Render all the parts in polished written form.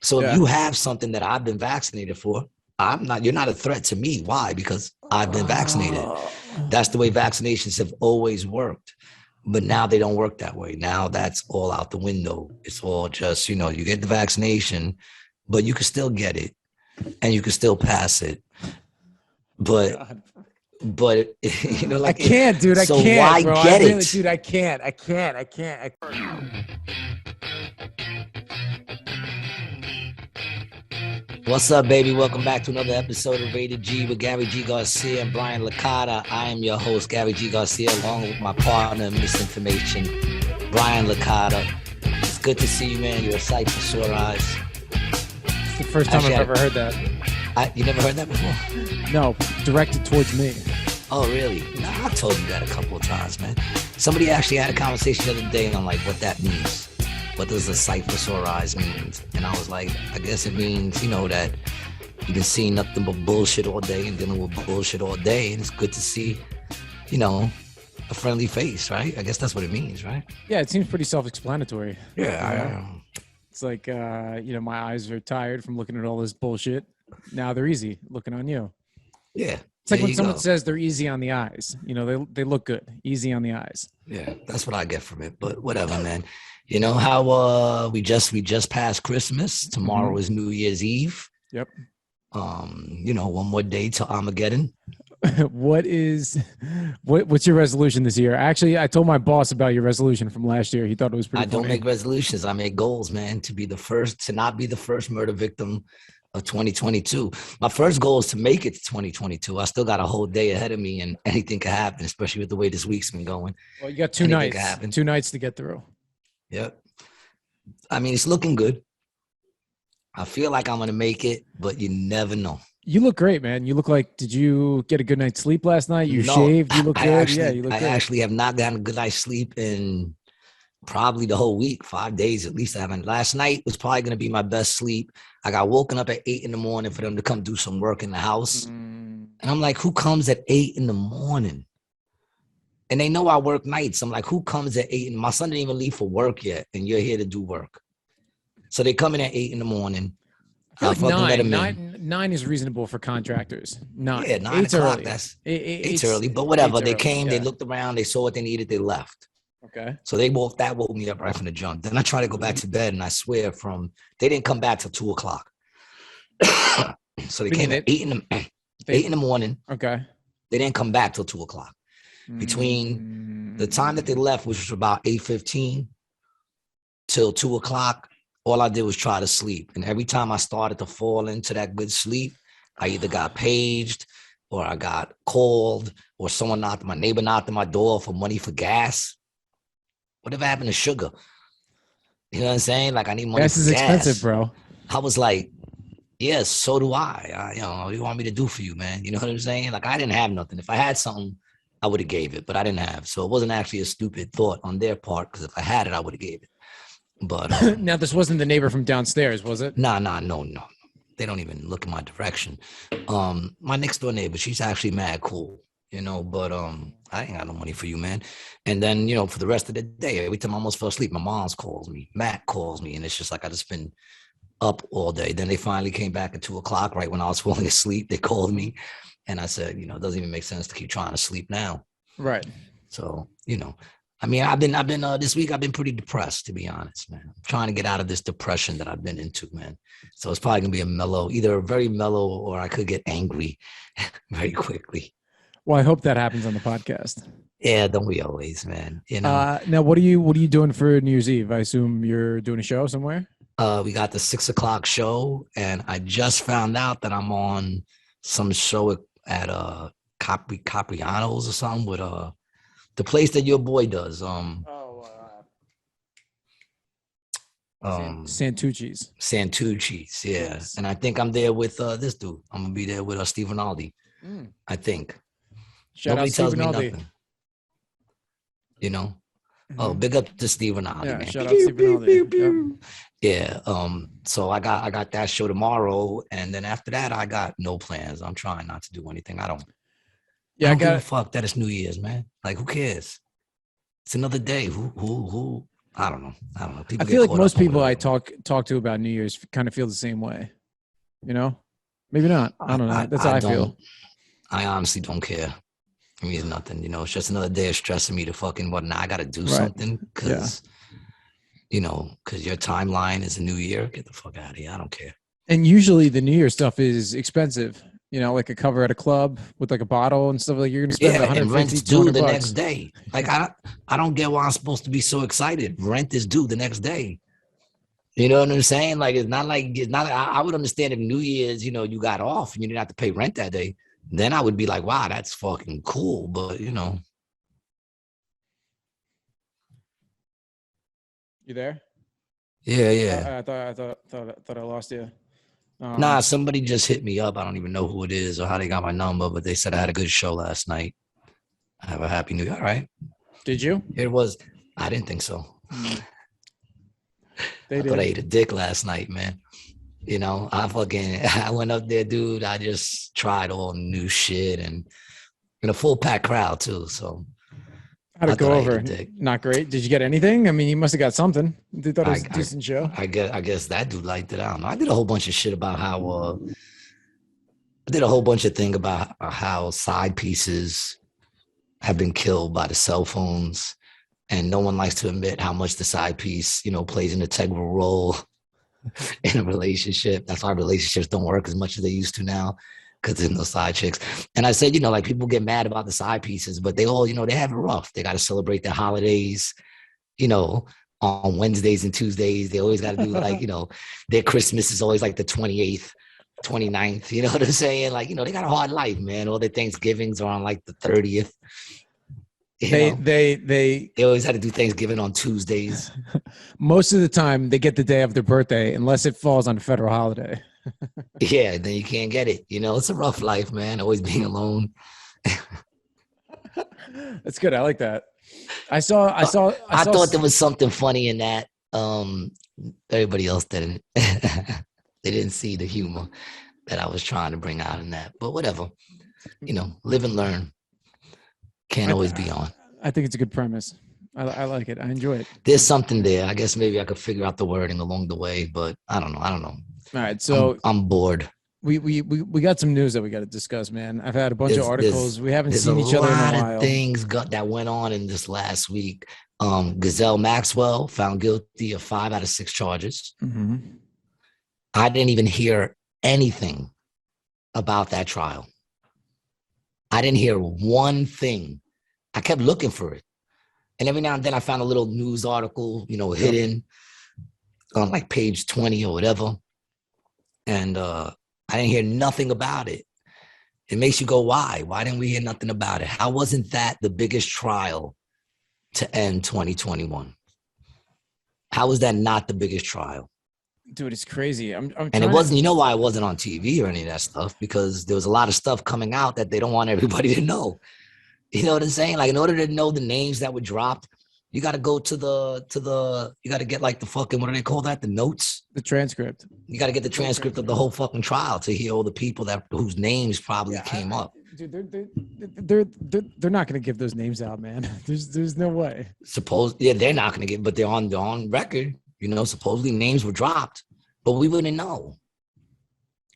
So if you have something that I've been vaccinated for, you're not a threat to me. Why? Because I've been vaccinated. That's the way vaccinations have always worked. But now they don't work that way. Now that's all out the window. It's all just, you get the vaccination, but you can still get it and you can still pass it. But I can't, dude. So I can't, why bro. get really, it? dude, I can't. What's up, baby? Welcome back to another episode of Rated G with Gary G. Garcia and Brian Licata. I am your host, Gary G. Garcia, along with my partner in misinformation, Brian Licata. It's good to see you, man. You're a sight for sore eyes. It's the first time I've ever heard that. You never heard that before? No, directed towards me. Oh, really? No, I told you that a couple of times, man. Somebody actually had a conversation the other day on like what that means. What does a sight for sore eyes means? And I was like, I guess it means, that you've been seeing nothing but bullshit all day and dealing with bullshit all day. And it's good to see, a friendly face, right? I guess that's what it means, right? Yeah, it seems pretty self-explanatory. Yeah. It's like, my eyes are tired from looking at all this bullshit. Now they're easy looking on you. Yeah. It's like when someone says they're easy on the eyes. They look good. Easy on the eyes. Yeah, that's what I get from it. But whatever, man. You know how we just passed Christmas. Tomorrow is New Year's Eve. Yep. One more day till Armageddon. What's your resolution this year? Actually, I told my boss about your resolution from last year. He thought it was pretty funny. I don't make resolutions. I make goals, man, to not be the first murder victim of 2022. My first goal is to make it to 2022. I still got a whole day ahead of me and anything can happen, especially with the way this week's been going. Well, you got two nights to get through. Yep. I mean, it's looking good. I feel like I'm going to make it, but you never know. You look great, man. You look like, did you get a good night's sleep last night? You shaved? You look good? You look good. I actually have not gotten a good night's sleep in probably the whole week, 5 days at least. I haven't. Last night was probably going to be my best sleep. I got woken up at 8 a.m. for them to come do some work in the house. And I'm like, who comes at 8 a.m? And they know I work nights. I'm like, who comes at 8? And my son didn't even leave for work yet, and you're here to do work. So they come in at 8 a.m. I feel like 9 is reasonable for contractors. 9. Yeah, 9 o'clock. Early. Eight's early, but whatever. They came, They looked around, they saw what they needed, they left. Okay. So that woke me up right from the jump. Then I tried to go back to bed, and I swear they didn't come back till 2 o'clock. So they came at 8 in the morning. Okay. They didn't come back till 2 o'clock. Between the time that they left, which was about 8:15 till 2 o'clock, all I did was try to sleep. And every time I started to fall into that good sleep, I either got paged or I got called or my neighbor knocked on my door for money for gas. Whatever happened to sugar? You know what I'm saying? Like, I need money for gas. Gas is expensive, bro. I was like, yes, so do I. What do you want me to do for you, man? You know what I'm saying? Like, I didn't have nothing. If I had something, I would have gave it, but I didn't have. So it wasn't actually a stupid thought on their part, because if I had it, I would have gave it. But now, this wasn't the neighbor from downstairs, was it? No. They don't even look in my direction. My next door neighbor, she's actually mad cool, but I ain't got no money for you, man. And then, for the rest of the day, every time I almost fell asleep, my mom's calls me, Matt calls me, and it's just like I just been up all day. Then they finally came back at 2 o'clock, right when I was falling asleep. They called me. And I said, it doesn't even make sense to keep trying to sleep now. Right. So, I mean, I've been this week, I've been pretty depressed, to be honest, man. I'm trying to get out of this depression that I've been into, man. So it's probably going to be either a very mellow, or I could get angry very quickly. Well, I hope that happens on the podcast. Yeah, don't we always, man? Now, what are you doing for New Year's Eve? I assume you're doing a show somewhere? We got the 6 o'clock show, and I just found out that I'm on some show at Capriano's or something with the place that your boy does. Santucci's, yeah. Yes. And I think I'm there with this dude. I'm gonna be there with Stephen Aldi. I think. Nobody tells me nothing. Oh, big up to Stephen Aldi, man. Shout out Stephen Aldi. Yeah. So I got that show tomorrow, and then after that, I got no plans. I'm trying not to do anything. I don't give a fuck that it's New Year's, man. Like, who cares? It's another day. Who? I don't know. I feel like most people I talk to about New Year's kind of feel the same way. You know, maybe not. I don't know. That's how I feel. I honestly don't care. It means nothing. You know, it's just another day of stressing me to fucking what? Now I got to do something because, you know, because your timeline is a new year. Get the fuck out of here. I don't care. And usually the New Year stuff is expensive. You know, like a cover at a club with like a bottle and stuff. Like you're gonna spend $150, and rent's due the next day. Like I don't get why I'm supposed to be so excited. Rent is due the next day. You know what I'm saying? Like it's not like I would understand if New Year's, you know, you got off and you didn't have to pay rent that day. Then I would be like, wow, that's fucking cool. But you know, you there? Yeah. I thought I lost you. Nah, somebody just hit me up. I don't even know who it is or how they got my number, but they said I had a good show last night. Have a happy New Year. All right. Did you? It was. I didn't think so. I thought I ate a dick last night, man. You know, I went up there, dude. I just tried all new shit and in a full packed crowd too. So how'd it go over? Not great. Did you get anything? I mean, you must have got something. They thought it was a decent show. I guess that dude liked it. I don't know. I did a whole bunch of shit about how I did a whole bunch of thing about how side pieces have been killed by the cell phones, and no one likes to admit how much the side piece, you know, plays an integral role in a relationship. That's why relationships don't work as much as they used to now, because there's no side chicks. And I said, you know, like people get mad about the side pieces, but they all, you know, they have it rough. They got to celebrate their holidays, you know, on Wednesdays and Tuesdays. They always got to do like, you know, their Christmas is always like the 28th, 29th. You know what I'm saying? Like, you know, they got a hard life, man. All their Thanksgivings are on like the 30th. They always had to do Thanksgiving on Tuesdays. Most of the time they get the day of their birthday, unless it falls on a federal holiday. Yeah, then you can't get it. You know, it's a rough life, man. Always being alone. That's good. I like that. I thought there was something funny in that. Everybody else didn't. They didn't see the humor that I was trying to bring out in that. But whatever. You know, live and learn. Can't always be on. I think it's a good premise. I like it. I enjoy it. There's something there. I guess maybe I could figure out the wording along the way, but I don't know. All right, so I'm bored. We got some news that we got to discuss, man. I've had a bunch of articles. We haven't seen each other in a while. There's a lot of things that went on in this last week. Ghislaine Maxwell found guilty of 5 out of 6 charges. Mm-hmm. I didn't even hear anything about that trial. I didn't hear one thing. I kept looking for it. And every now and then I found a little news article, you know, hidden on like page 20 or whatever. And I didn't hear nothing about it. It makes you go, why? Why didn't we hear nothing about it? How wasn't that the biggest trial to end 2021? How was that not the biggest trial? Dude, it's crazy. And it wasn't, you know why it wasn't on TV or any of that stuff? Because there was a lot of stuff coming out that they don't want everybody to know. You know what I'm saying? Like in order to know the names that were dropped, you got to go to you got to get like the fucking, what do they call that? The notes? The transcript. You got to get the transcript of the whole fucking trial to hear all the people whose names probably came up. Dude, they're not going to give those names out, man. There's no way. They're not going to get, but they're on record. You know, supposedly names were dropped, but we wouldn't know.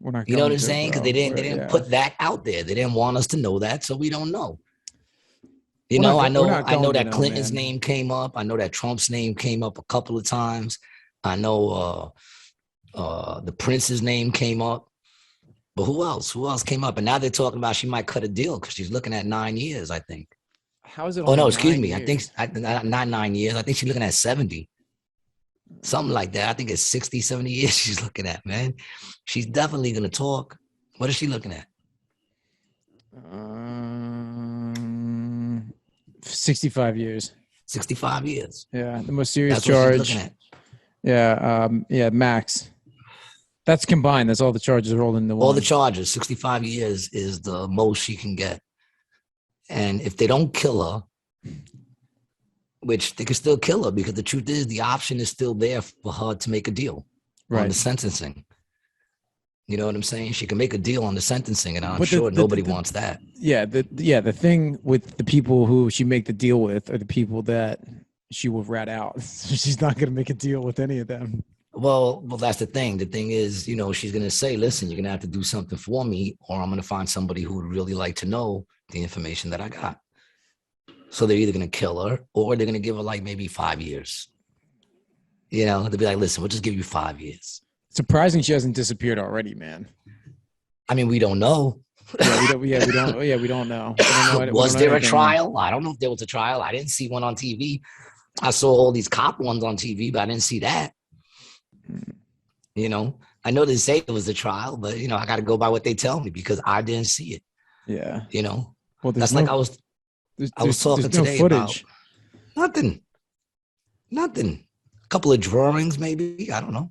We're not. You know what I'm saying? Because they didn't put that out there. They didn't want us to know that, so we don't know. You know, I know that Clinton's name came up. I know that Trump's name came up a couple of times. I know the Prince's name came up. But who else? Who else came up? And now they're talking about she might cut a deal because she's looking at 9 years, I think. How is it? Oh, no, excuse me. I think not 9 years. I think she's looking at 70. Something like that. I think it's 60, 70 years she's looking at, man. She's definitely going to talk. What is she looking at? 65 years. 65 years. Yeah, the most serious charge. What she's looking at. Yeah, max. That's combined. That's all the charges rolled into one. All the charges. 65 years is the most she can get. And if they don't kill her, which they could still kill her, because the truth is the option is still there for her to make a deal on the sentencing. You know what I'm saying? She can make a deal on the sentencing, and I'm sure nobody wants that. Yeah, the thing with the people who she make the deal with are the people that she will rat out. She's not going to make a deal with any of them. Well, that's the thing. The thing is, she's going to say, listen, you're going to have to do something for me, or I'm going to find somebody who would really like to know the information that I got. So they're either going to kill her or they're going to give her like maybe 5 years. They'll be like, listen, we'll just give you 5 years. Surprising she hasn't disappeared already, man. I mean, we don't know. We don't know. Was there a trial? I don't know if there was a trial. I didn't see one on TV. I saw all these cop ones on TV, but I didn't see that. I know they say it was a trial, but I got to go by what they tell me because I didn't see it. Yeah. Well, that's like I was talking today about nothing. A couple of drawings, maybe. I don't know.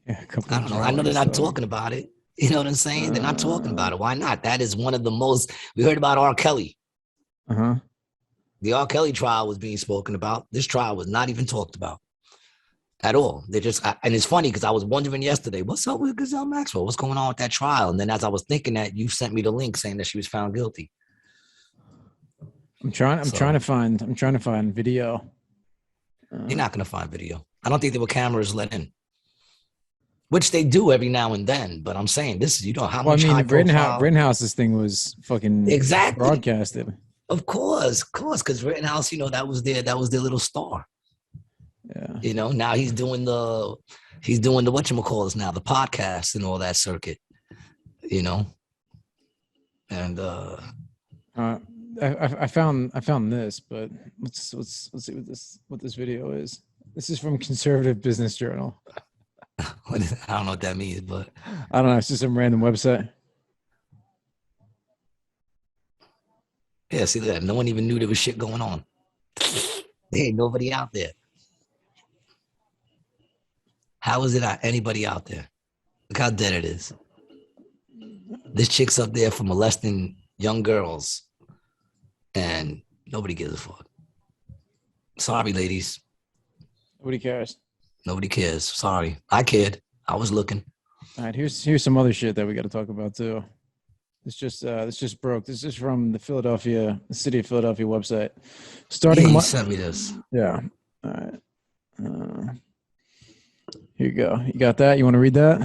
Yeah, I don't know. I know they're not talking about it. You know what I'm saying? They're not talking about it. Why not? That is one of the most. We heard about R. Kelly. The R. Kelly trial was being spoken about. This trial was not even talked about at all. They just, and it's funny because I was wondering yesterday, what's up with Ghislaine Maxwell? What's going on with that trial? And then as I was thinking that, you sent me the link saying that she was found guilty. I'm trying to find video. You're not going to find video. I don't think there were cameras let in, which they do every now and then. But I'm saying this is, how much. I mean, Rittenhouse's thing was fucking broadcasted. Of course, because Rittenhouse, that was their little star. Yeah. Now he's doing the whatchamacallit now, the podcast and all that circuit. And I found this, but let's see what this video is. This is from Conservative Business Journal. I don't know what that means, but I don't know. It's just some random website. Yeah, see that. No one even knew there was shit going on. There ain't nobody out there. How is it anybody out there? Look how dead it is. This chick's up there for molesting young girls, and nobody gives a fuck. Sorry, ladies. Nobody cares. Nobody cares. Sorry. I cared. I was looking. All right, here's some other shit that we got to talk about too. This just broke. This is from the City of Philadelphia website. You sent me this. Yeah. All right. Here you go. You got that? You want to read that?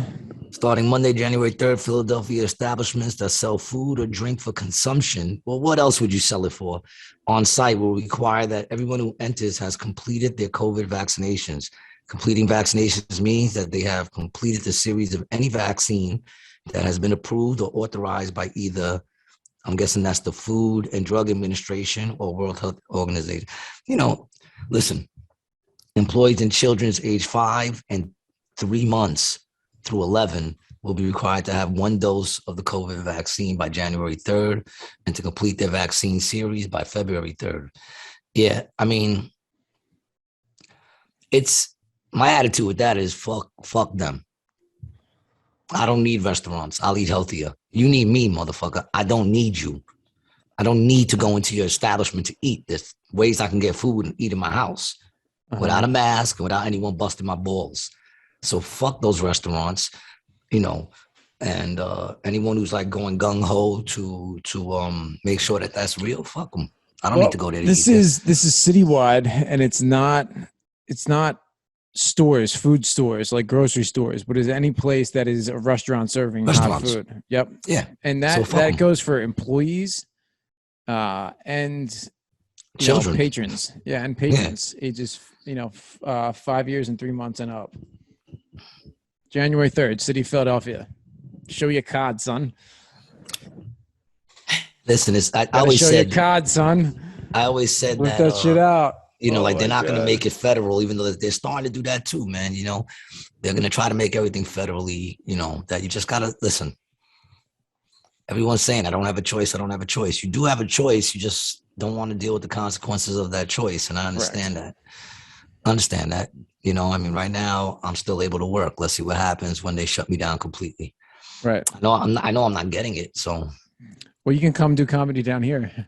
Starting Monday, January 3rd, Philadelphia establishments that sell food or drink for consumption, well, what else would you sell it for? On site will require that everyone who enters has completed their COVID vaccinations. Completing vaccinations means that they have completed the series of any vaccine that has been approved or authorized by either, I'm guessing that's the Food and Drug Administration or World Health Organization. Listen, employees and children age 5 and 3 months through 11 will be required to have 1 dose of the COVID vaccine by January 3rd and to complete their vaccine series by February 3rd. Yeah, I mean, it's my attitude with that is fuck them. I don't need restaurants. I'll eat healthier. You need me, motherfucker. I don't need you. I don't need to go into your establishment to eat. There's ways I can get food and eat in my house without a mask and without anyone busting my balls. So fuck those restaurants, and anyone who's like going gung ho to make sure that that's real. Fuck them. I don't need to go there. This is citywide, and it's not stores, food stores like grocery stores, but is any place that is a restaurant serving hot food. Yep. Yeah. And that goes for employees and children, patrons. Yeah, and patrons ages 5 years and 3 months and up. January 3rd, City of Philadelphia. Show your card, son. Listen, I always show said your card, son. I always said Whip that shit out. They're not going to make it federal, even though they're starting to do that too, man. They're going to try to make everything federally, that you just got to listen. Everyone's saying, I don't have a choice. I don't have a choice. You do have a choice. You just don't want to deal with the consequences of that choice. And I understand that. Right now I'm still able to work. Let's see what happens when they shut me down completely. Right. I know I'm not getting it. So. Well, you can come do comedy down here.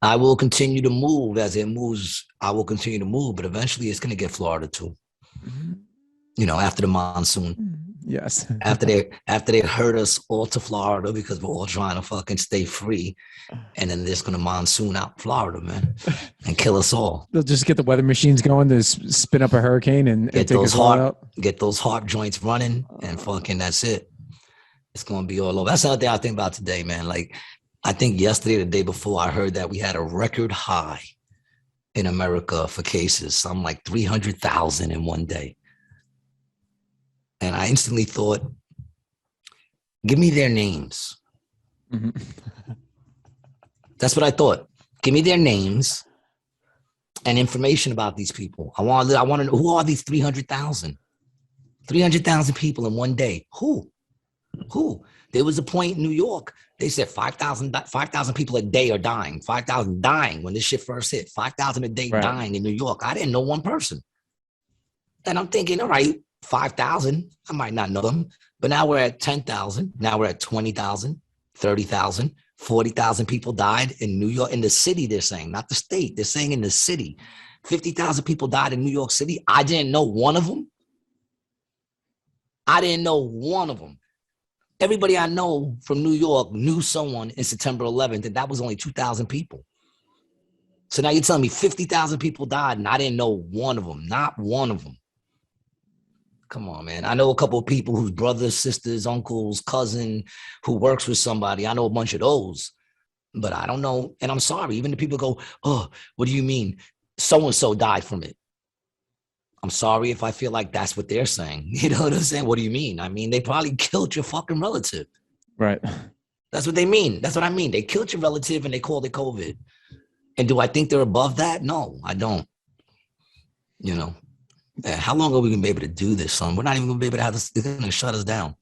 I will continue to move as it moves. I will continue to move, but eventually it's going to get Florida too. After the monsoon, Yes. after they herd us all to Florida because we're all trying to fucking stay free, and then they're just gonna monsoon out Florida, man, and kill us all. They'll just get the weather machines going to spin up a hurricane and take us all out. Get those heart joints running, and fucking that's it. It's gonna be all over. That's another thing I think about today, man. Like, I think yesterday, the day before, I heard that we had a record high in America for cases, something like 300,000 in one day. And I instantly thought, give me their names. Mm-hmm. That's what I thought. Give me their names and information about these people. I want to know, who are these 300,000? 300,000 people in one day. Who? There was a point in New York, they said 5,000 people a day are dying. 5,000 dying when this shit first hit. 5,000 a day dying in New York. I didn't know one person. And I'm thinking, all right, 5,000, I might not know them. But now we're at 10,000. Now we're at 20,000, 30,000, 40,000 people died in New York, in the city, they're saying, not the state. They're saying in the city. 50,000 people died in New York City. I didn't know one of them. Everybody I know from New York knew someone in September 11th, and that was only 2,000 people. So now you're telling me 50,000 people died, and I didn't know one of them, not one of them. Come on, man. I know a couple of people whose brothers, sisters, uncles, cousin, who works with somebody. I know a bunch of those, but I don't know. And I'm sorry, even the people go, oh, what do you mean? So-and-so died from it. I'm sorry if I feel like that's what they're saying. You know what I'm saying? What do you mean? I mean, they probably killed your fucking relative. Right. That's what they mean. That's what I mean. They killed your relative and they called it COVID. And do I think they're above that? No, I don't. You know, how long are we going to be able to do this, son? We're not even going to be able to have this. They're going to shut us down.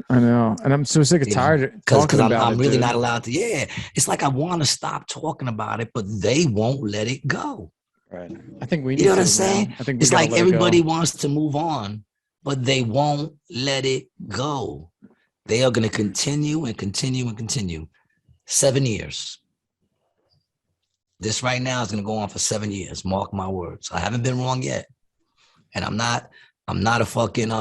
I know. And I'm so sick and tired of talking about it. Because I'm really not allowed to. Yeah. It's like I want to stop talking about it, but they won't let it go. Right. I think we need to. You know what I'm saying? I think it's like everybody wants to move on, but they won't let it go. They are going to continue and continue and continue. 7 years. This right now is going to go on for 7 years. Mark my words. I haven't been wrong yet. And I'm not a fucking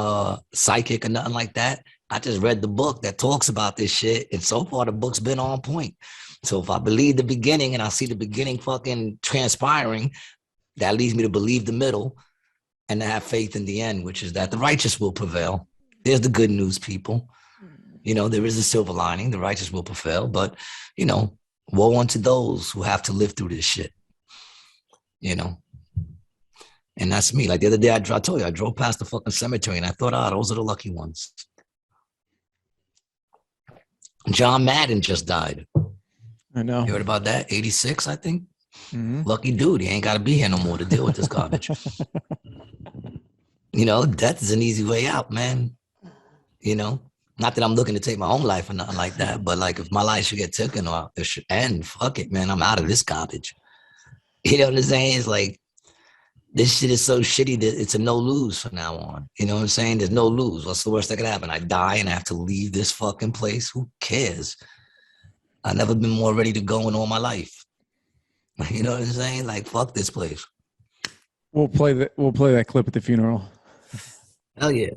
psychic or nothing like that. I just read the book that talks about this shit. And so far the book's been on point. So if I believe the beginning and I see the beginning fucking transpiring, that leads me to believe the middle and to have faith in the end, which is that the righteous will prevail. There's the good news, people. You know, there is a silver lining. The righteous will prevail. But, you know, woe unto those who have to live through this shit. You know? And that's me. Like the other day, I told you, I drove past the fucking cemetery and I thought, those are the lucky ones. John Madden just died. I know. You heard about that? 86, I think. Mm-hmm. Lucky dude. He ain't got to be here no more to deal with this garbage. You know, death is an easy way out, man. You know, not that I'm looking to take my own life or nothing like that, but like if my life should get taken or it should end, fuck it, man. I'm out of this garbage. You know what I'm saying? It's like, this shit is so shitty that it's a no lose from now on. You know what I'm saying? There's no lose. What's the worst that could happen? I die and I have to leave this fucking place. Who cares? I've never been more ready to go in all my life. You know what I'm saying? Like, fuck this place. We'll play that clip at the funeral. Hell yeah.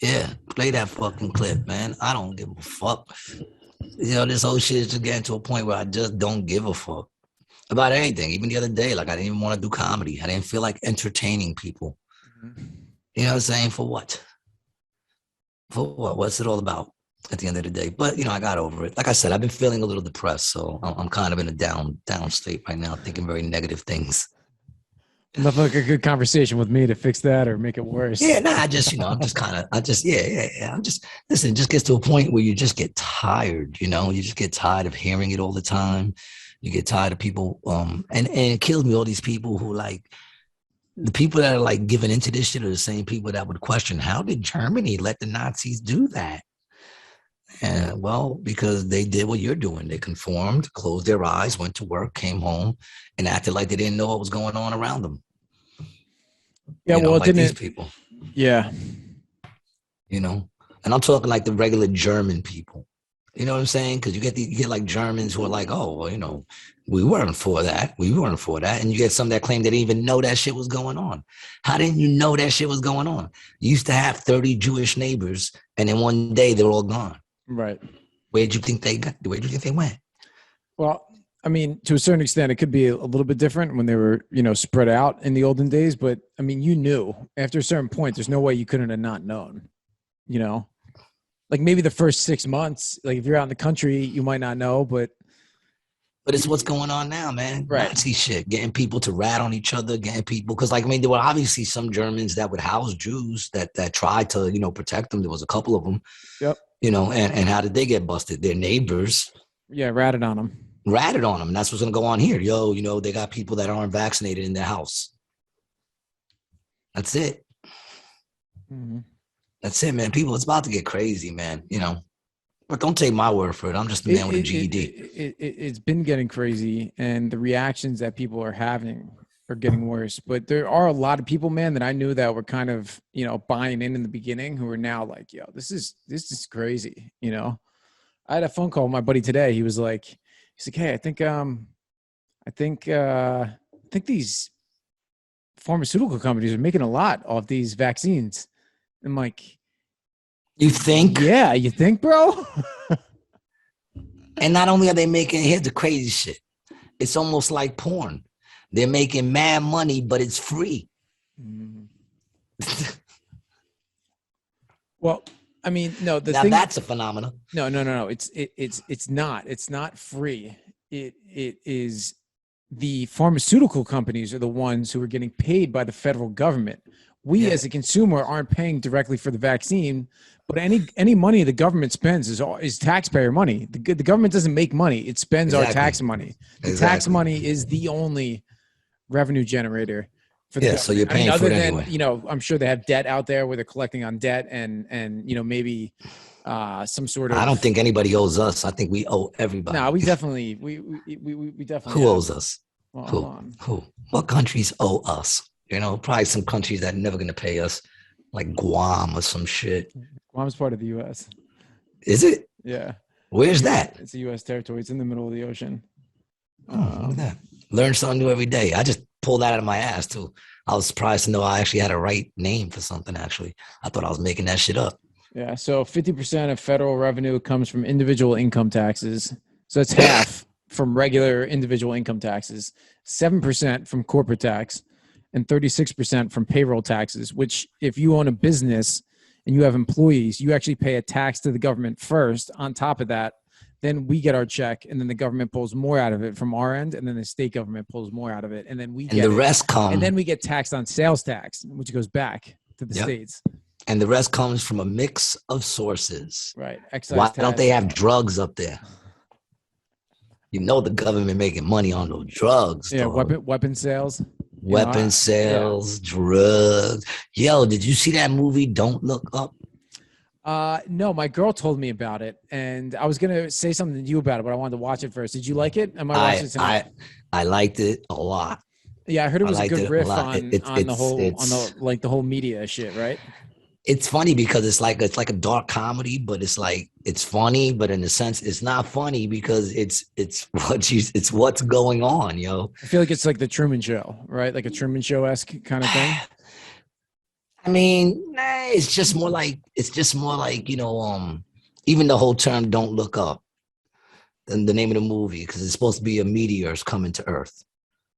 Yeah, play that fucking clip, man. I don't give a fuck. You know, this whole shit is just getting to a point where I just don't give a fuck about anything. Even the other day, like I didn't even want to do comedy. I didn't feel like entertaining people. Mm-hmm. You know what I'm saying? For what? For what? What's it all about at the end of the day? But, you know, I got over it. Like I said, I've been feeling a little depressed. So I'm kind of in a down state right now, thinking very negative things. Nothing like a good conversation with me to fix that or make it worse. Yeah, nah, I'm just, listen, it just gets to a point where you just get tired, you know, you just get tired of hearing it all the time. You get tired of people, and it kills me, all these people who like, the people that are like giving into this shit are the same people that would question, how did Germany let the Nazis do that? And well, because they did what you're doing. They conformed, closed their eyes, went to work, came home, and acted like they didn't know what was going on around them. Yeah, you know, well, like these people. Yeah. You know, and I'm talking like the regular German people. You know what I'm saying? Because you get like Germans who are like, oh, well, we weren't for that. We weren't for that. And you get some that claim they didn't even know that shit was going on. How didn't you know that shit was going on? You used to have 30 Jewish neighbors, and then one day they're all gone. Right. Where'd you think they went? Well, I mean, to a certain extent, it could be a little bit different when they were, spread out in the olden days. But I mean, you knew after a certain point, there's no way you couldn't have not known, like maybe the first 6 months, like if you're out in the country, you might not know, but it's what's going on now, man. Right. Nazi shit, getting people to rat on each other, getting people, because there were obviously some Germans that would house Jews that tried to, protect them. There was a couple of them. Yep. And how did they get busted? Their neighbors. Yeah, ratted on them. And that's what's going to go on here. They got people that aren't vaccinated in their house. That's it. Mm-hmm. That's it, man. People, it's about to get crazy, man. But don't take my word for it. I'm just a man with a GED. It's been getting crazy, and the reactions that people are having are getting worse. But there are a lot of people, man, that I knew that were kind of, buying in the beginning, who are now like, yo, this is crazy. I had a phone call with my buddy today. He's like, hey, I think these pharmaceutical companies are making a lot off these vaccines. I'm like, you think? Yeah, you think, bro? And not only are they making, here's the crazy shit. It's almost like porn. They're making mad money, but it's free. Mm. Well, I mean, no. That's a phenomenon. No. It's not. It's not free. It is. The pharmaceutical companies are the ones who are getting paid by the federal government. We as a consumer aren't paying directly for the vaccine, but any money the government spends is taxpayer money. The government doesn't make money; it spends our tax money. The tax money is the only revenue generator for the government. So you're paying for it anyway. Other than I'm sure they have debt out there where they're collecting on debt and maybe some sort of. I don't think anybody owes us. I think we owe everybody. No, we definitely we definitely. Who owes us? Well, Who? What countries owe us? Probably some countries that are never going to pay us, like Guam or some shit. Guam's part of the U.S. Is it? Yeah. Where's that? It's a U.S. territory. It's in the middle of the ocean. Look at that. Learn something new every day. I just pulled that out of my ass, too. I was surprised to know I actually had a right name for something, actually. I thought I was making that shit up. Yeah, so 50% of federal revenue comes from individual income taxes. So that's half from regular individual income taxes, 7% from corporate tax, and 36% from payroll taxes, which if you own a business and you have employees, you actually pay a tax to the government first. On top of that, then we get our check, and then the government pulls more out of it from our end, and then the state government pulls more out of it, and then we get the rest come. And then we get taxed on sales tax, which goes back to the states. And the rest comes from a mix of sources. Right. Why don't they have drugs up there? The government making money on those drugs. Yeah, weapon sales. Weapon sales, drugs. Yo, did you see that movie, Don't Look Up? No, my girl told me about it, and I was going to say something to you about it, but I wanted to watch it first. Did you like it? I liked it a lot. Yeah, I heard it was a good riff on the whole media shit, right? It's funny because it's like a dark comedy, but it's funny, but in a sense it's not funny because it's what's going on, yo. I feel like it's like the Truman Show, right? Like a Truman Show-esque kind of thing. I mean, it's just more like even the whole term "Don't Look Up," and the name of the movie, because it's supposed to be a meteor is coming to Earth,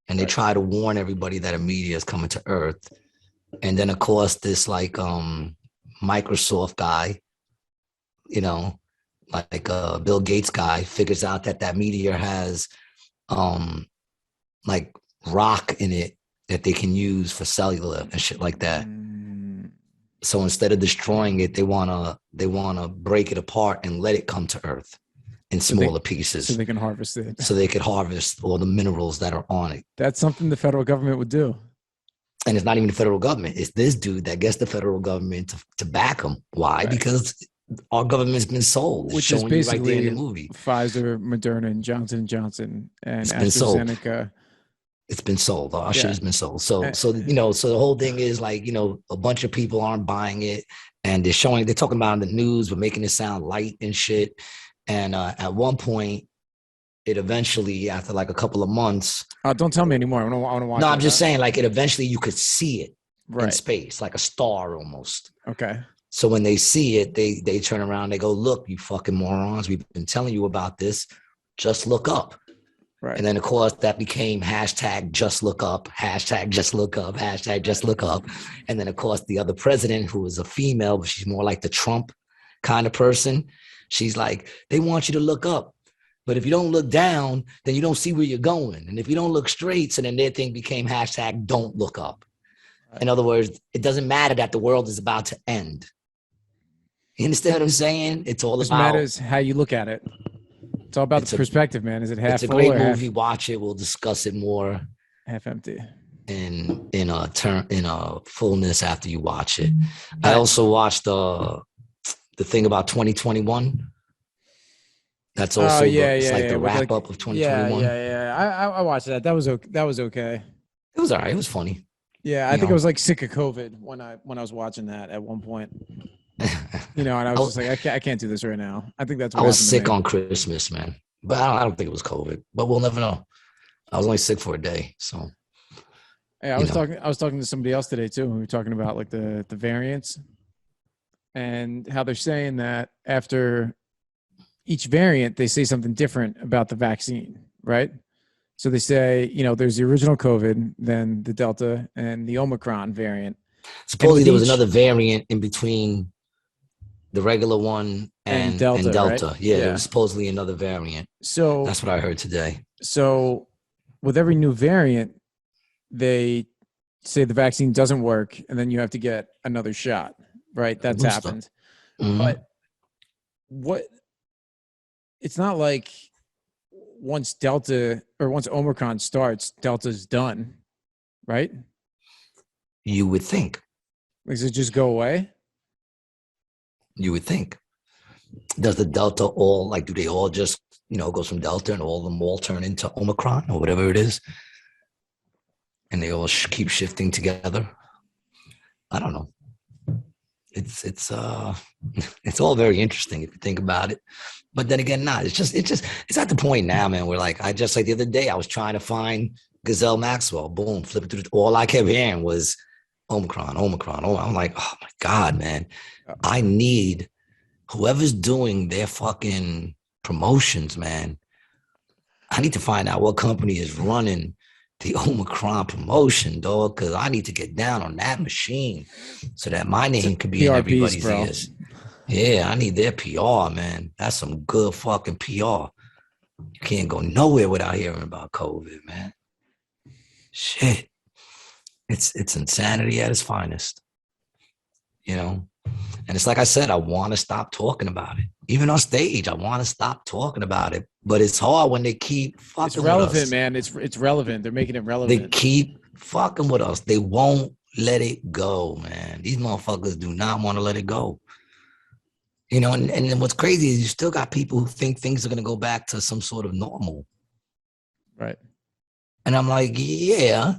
and they try to warn everybody that a meteor is coming to Earth, and then of course this Microsoft guy, like Bill Gates guy, figures out that meteor has like rock in it that they can use for cellular and shit like that. So instead of destroying it, they wanna break it apart and let it come to Earth in smaller pieces, so they can harvest it. So they could harvest all the minerals that are on it. That's something the federal government would do. And it's not even the federal government. It's this dude that gets the federal government to back him. Why? Right. Because our government's been sold. Which is basically right there in the movie. Pfizer, Moderna, and Johnson & Johnson, and AstraZeneca. It's been sold. Our shit has been sold. So the whole thing is like, a bunch of people aren't buying it, and they're talking about it in the news, but making it sound light and shit. And at one point, it eventually, after like a couple of months. Don't tell me anymore. I want to watch. No, I'm just saying, like, it eventually you could see it in Right. space, like a star almost. Okay. So when they see it, they turn around, they go, look, you fucking morons, we've been telling you about this. Just look up. Right. And then, of course, that became hashtag just look up, hashtag just look up, hashtag just look up. And then, of course, the other president, who is a female, but she's more like the Trump kind of person. She's like, they want you to look up. But if you don't look down, then you don't see where you're going. And if you don't look straight, so then their thing became hashtag don't look up. Right. In other words, it doesn't matter that the world is about to end. You understand what I'm saying? It's all about. It matters how you look at it. It's all about the perspective, man. Is it half full? It's a great movie. Watch it. We'll discuss it more. Half empty. In a fullness after you watch it. I also watched the thing about 2021. That's also the wrap up of 2021. I watched that. That was okay. It was all right. It was funny. Yeah, I think I was like sick of COVID when I was watching that at one point. And I was just like, I can't do this right now. I think that's what I was sick on Christmas, man. But I don't think it was COVID. But we'll never know. I was only sick for a day, so. Yeah, I was talking to somebody else today too. We were talking about like the variants and how they're saying that after each variant, they say something different about the vaccine, right? So they say, there's the original COVID, then the Delta, and the Omicron variant. Supposedly there was another variant in between the regular one and Delta. Right? Yeah, there was supposedly another variant. So that's what I heard today. So with every new variant, they say the vaccine doesn't work, and then you have to get another shot, right? That's happened. Mm-hmm. But it's not like once Delta or once Omicron starts, Delta's done, right? You would think. Does it just go away? You would think. Does the Delta do they all just, goes from Delta and all of them all turn into Omicron or whatever it is? And they all keep shifting together? I don't know. It's all very interesting if you think about it. But then again, it's at the point now, man, where like the other day I was trying to find Ghislaine Maxwell. Boom, flipping through. All I kept hearing was Omicron. I'm like, oh my God, man. I need whoever's doing their fucking promotions, man. I need to find out what company is running the Omicron promotion, dog, because I need to get down on that machine so that my name could be in everybody's ears. Yeah, I need their PR, man. That's some good fucking PR. You can't go nowhere without hearing about COVID, man. Shit. It's insanity at its finest. And it's like I said, I want to stop talking about it. Even on stage, I want to stop talking about it. But it's hard when they keep fucking with us. It's relevant, man. It's relevant. They're making it relevant. They keep fucking with us. They won't let it go, man. These motherfuckers do not want to let it go. And what's crazy is you still got people who think things are going to go back to some sort of normal. Right. And I'm like, yeah,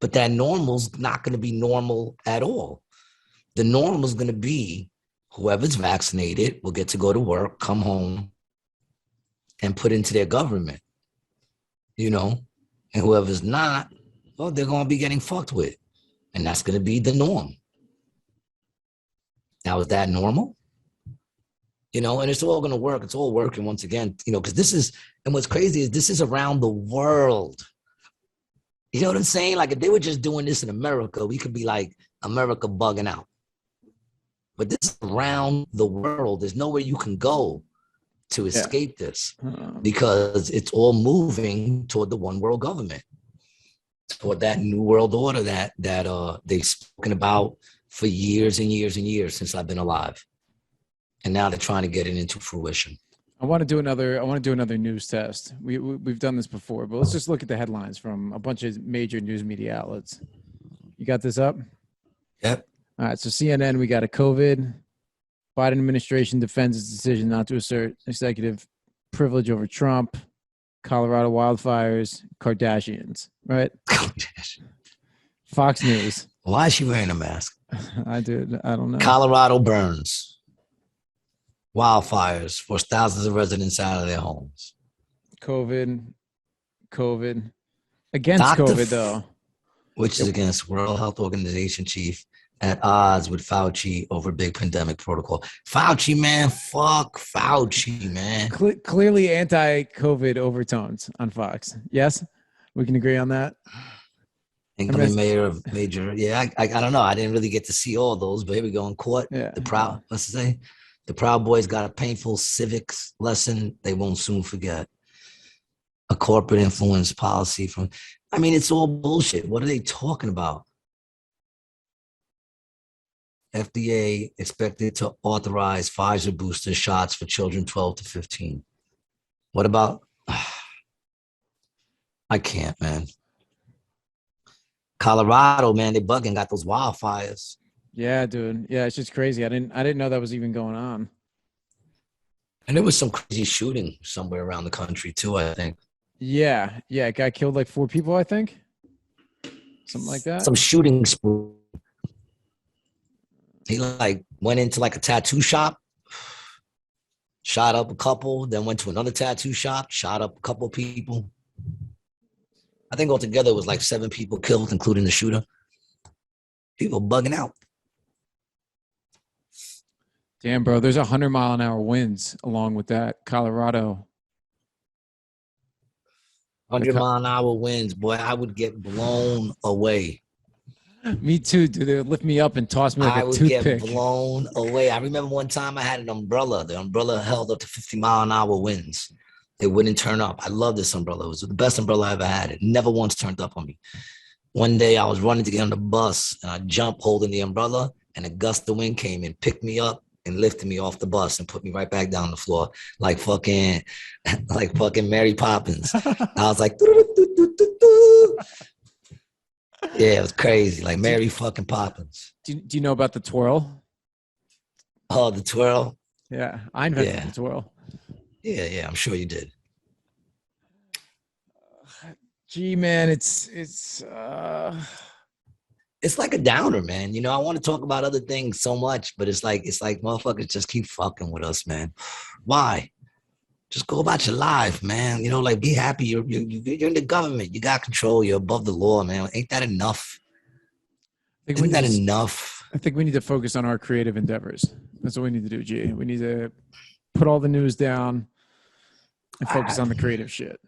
but that normal's not going to be normal at all. The normal is going to be whoever's vaccinated will get to go to work, come home, and put into their government, and whoever's not, well, they're going to be getting fucked with. And that's going to be the norm. Now, is that normal? And it's all going to work. It's all working once again, because and what's crazy is this is around the world. You know what I'm saying? Like if they were just doing this in America, we could be like America bugging out. But this is around the world. There's nowhere you can go to escape this because it's all moving toward the one world government, toward that new world order that they've spoken about for years and years and years since I've been alive. And now they're trying to get it into fruition. I want to do another news test. We've done this before, but let's just look at the headlines from a bunch of major news media outlets. You got this up? Yep. All right. So CNN, we got a COVID. Biden administration defends its decision not to assert executive privilege over Trump. Colorado wildfires. Kardashians. Right? Fox News. Why is she wearing a mask? I don't know. Colorado burns. Wildfires forced thousands of residents out of their homes. COVID. Against COVID, though. Which is against World Health Organization chief at odds with Fauci over big pandemic protocol. Fauci, man, fuck Fauci, man. Clearly anti-COVID overtones on Fox. Yes, we can agree on that. Incoming mayor of major. Yeah, I don't know. I didn't really get to see all those, but here we go in court. Yeah. What's it say? The Proud Boys got a painful civics lesson they won't soon forget. A corporate influence policy from, I mean, it's all bullshit. What are they talking about? FDA expected to authorize Pfizer booster shots for children 12 to 15. What about? I can't, man. Colorado, man, they bugging, got those wildfires. Yeah, dude. Yeah, it's just crazy. I didn't know that was even going on. And there was some crazy shooting somewhere around the country too, I think. Yeah. It got killed like 4 people, I think. Something like that. Some shooting spree. He like went into like a tattoo shop, shot up a couple, then went to another tattoo shop, shot up a couple people. I think altogether it was like 7 people killed, including the shooter. People bugging out. Damn, bro. There's 100-mile-an-hour winds along with that. Colorado. 100-mile-an-hour winds, boy. I would get blown away. Me too, dude. They would lift me up and toss me like a toothpick. I would get blown away. I remember one time I had an umbrella. The umbrella held up to 50-mile-an-hour winds. It wouldn't turn up. I love this umbrella. It was the best umbrella I ever had. It never once turned up on me. One day I was running to get on the bus and I jumped holding the umbrella and a gust of wind came and picked me up and lifted me off the bus and put me right back down on the floor like fucking Mary Poppins. I was like, yeah, it was crazy. Like Mary fucking Poppins. Do you know about the twirl? Oh, the twirl? Yeah, I invented the twirl. Yeah, I'm sure you did. Gee, man, it's like a downer, man. You know, I want to talk about other things so much, but it's like motherfuckers just keep fucking with us, man. Why? Just go about your life, man. You know, like be happy. You're in the government. You got control. You're above the law, man. Ain't that enough? Isn't that enough? I think we need to focus on our creative endeavors. That's what we need to do, G. We need to put all the news down and focus on the creative shit.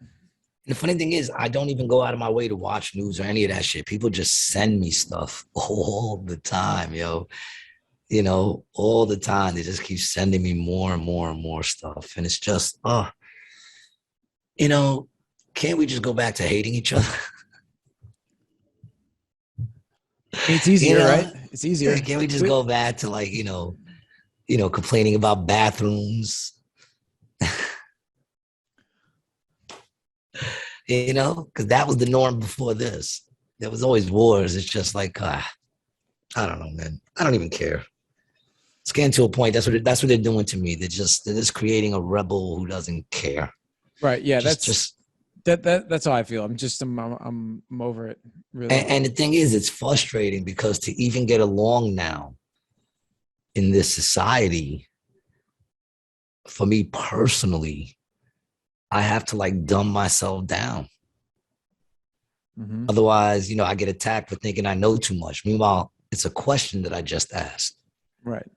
The funny thing is, I don't even go out of my way to watch news or any of that shit. People just send me stuff all the time, yo. You know, all the time. They just keep sending me more and more and more stuff. And it's just, you know, can't we just go back to hating each other? It's easier, right? It's easier. Can't we just go back to like, you know, complaining about bathrooms? You know, because that was the norm before this. There was always wars. It's just like, I don't know, man. I don't even care. It's getting to a point. That's what they're doing to me. They're just creating a rebel who doesn't care. Right. Yeah. That's how I feel. I'm over it. Really. And the thing is, it's frustrating because to even get along now in this society, for me personally, I have to like dumb myself down. Mm-hmm. Otherwise, you know, I get attacked for thinking I know too much. Meanwhile, it's a question that I just asked. Right.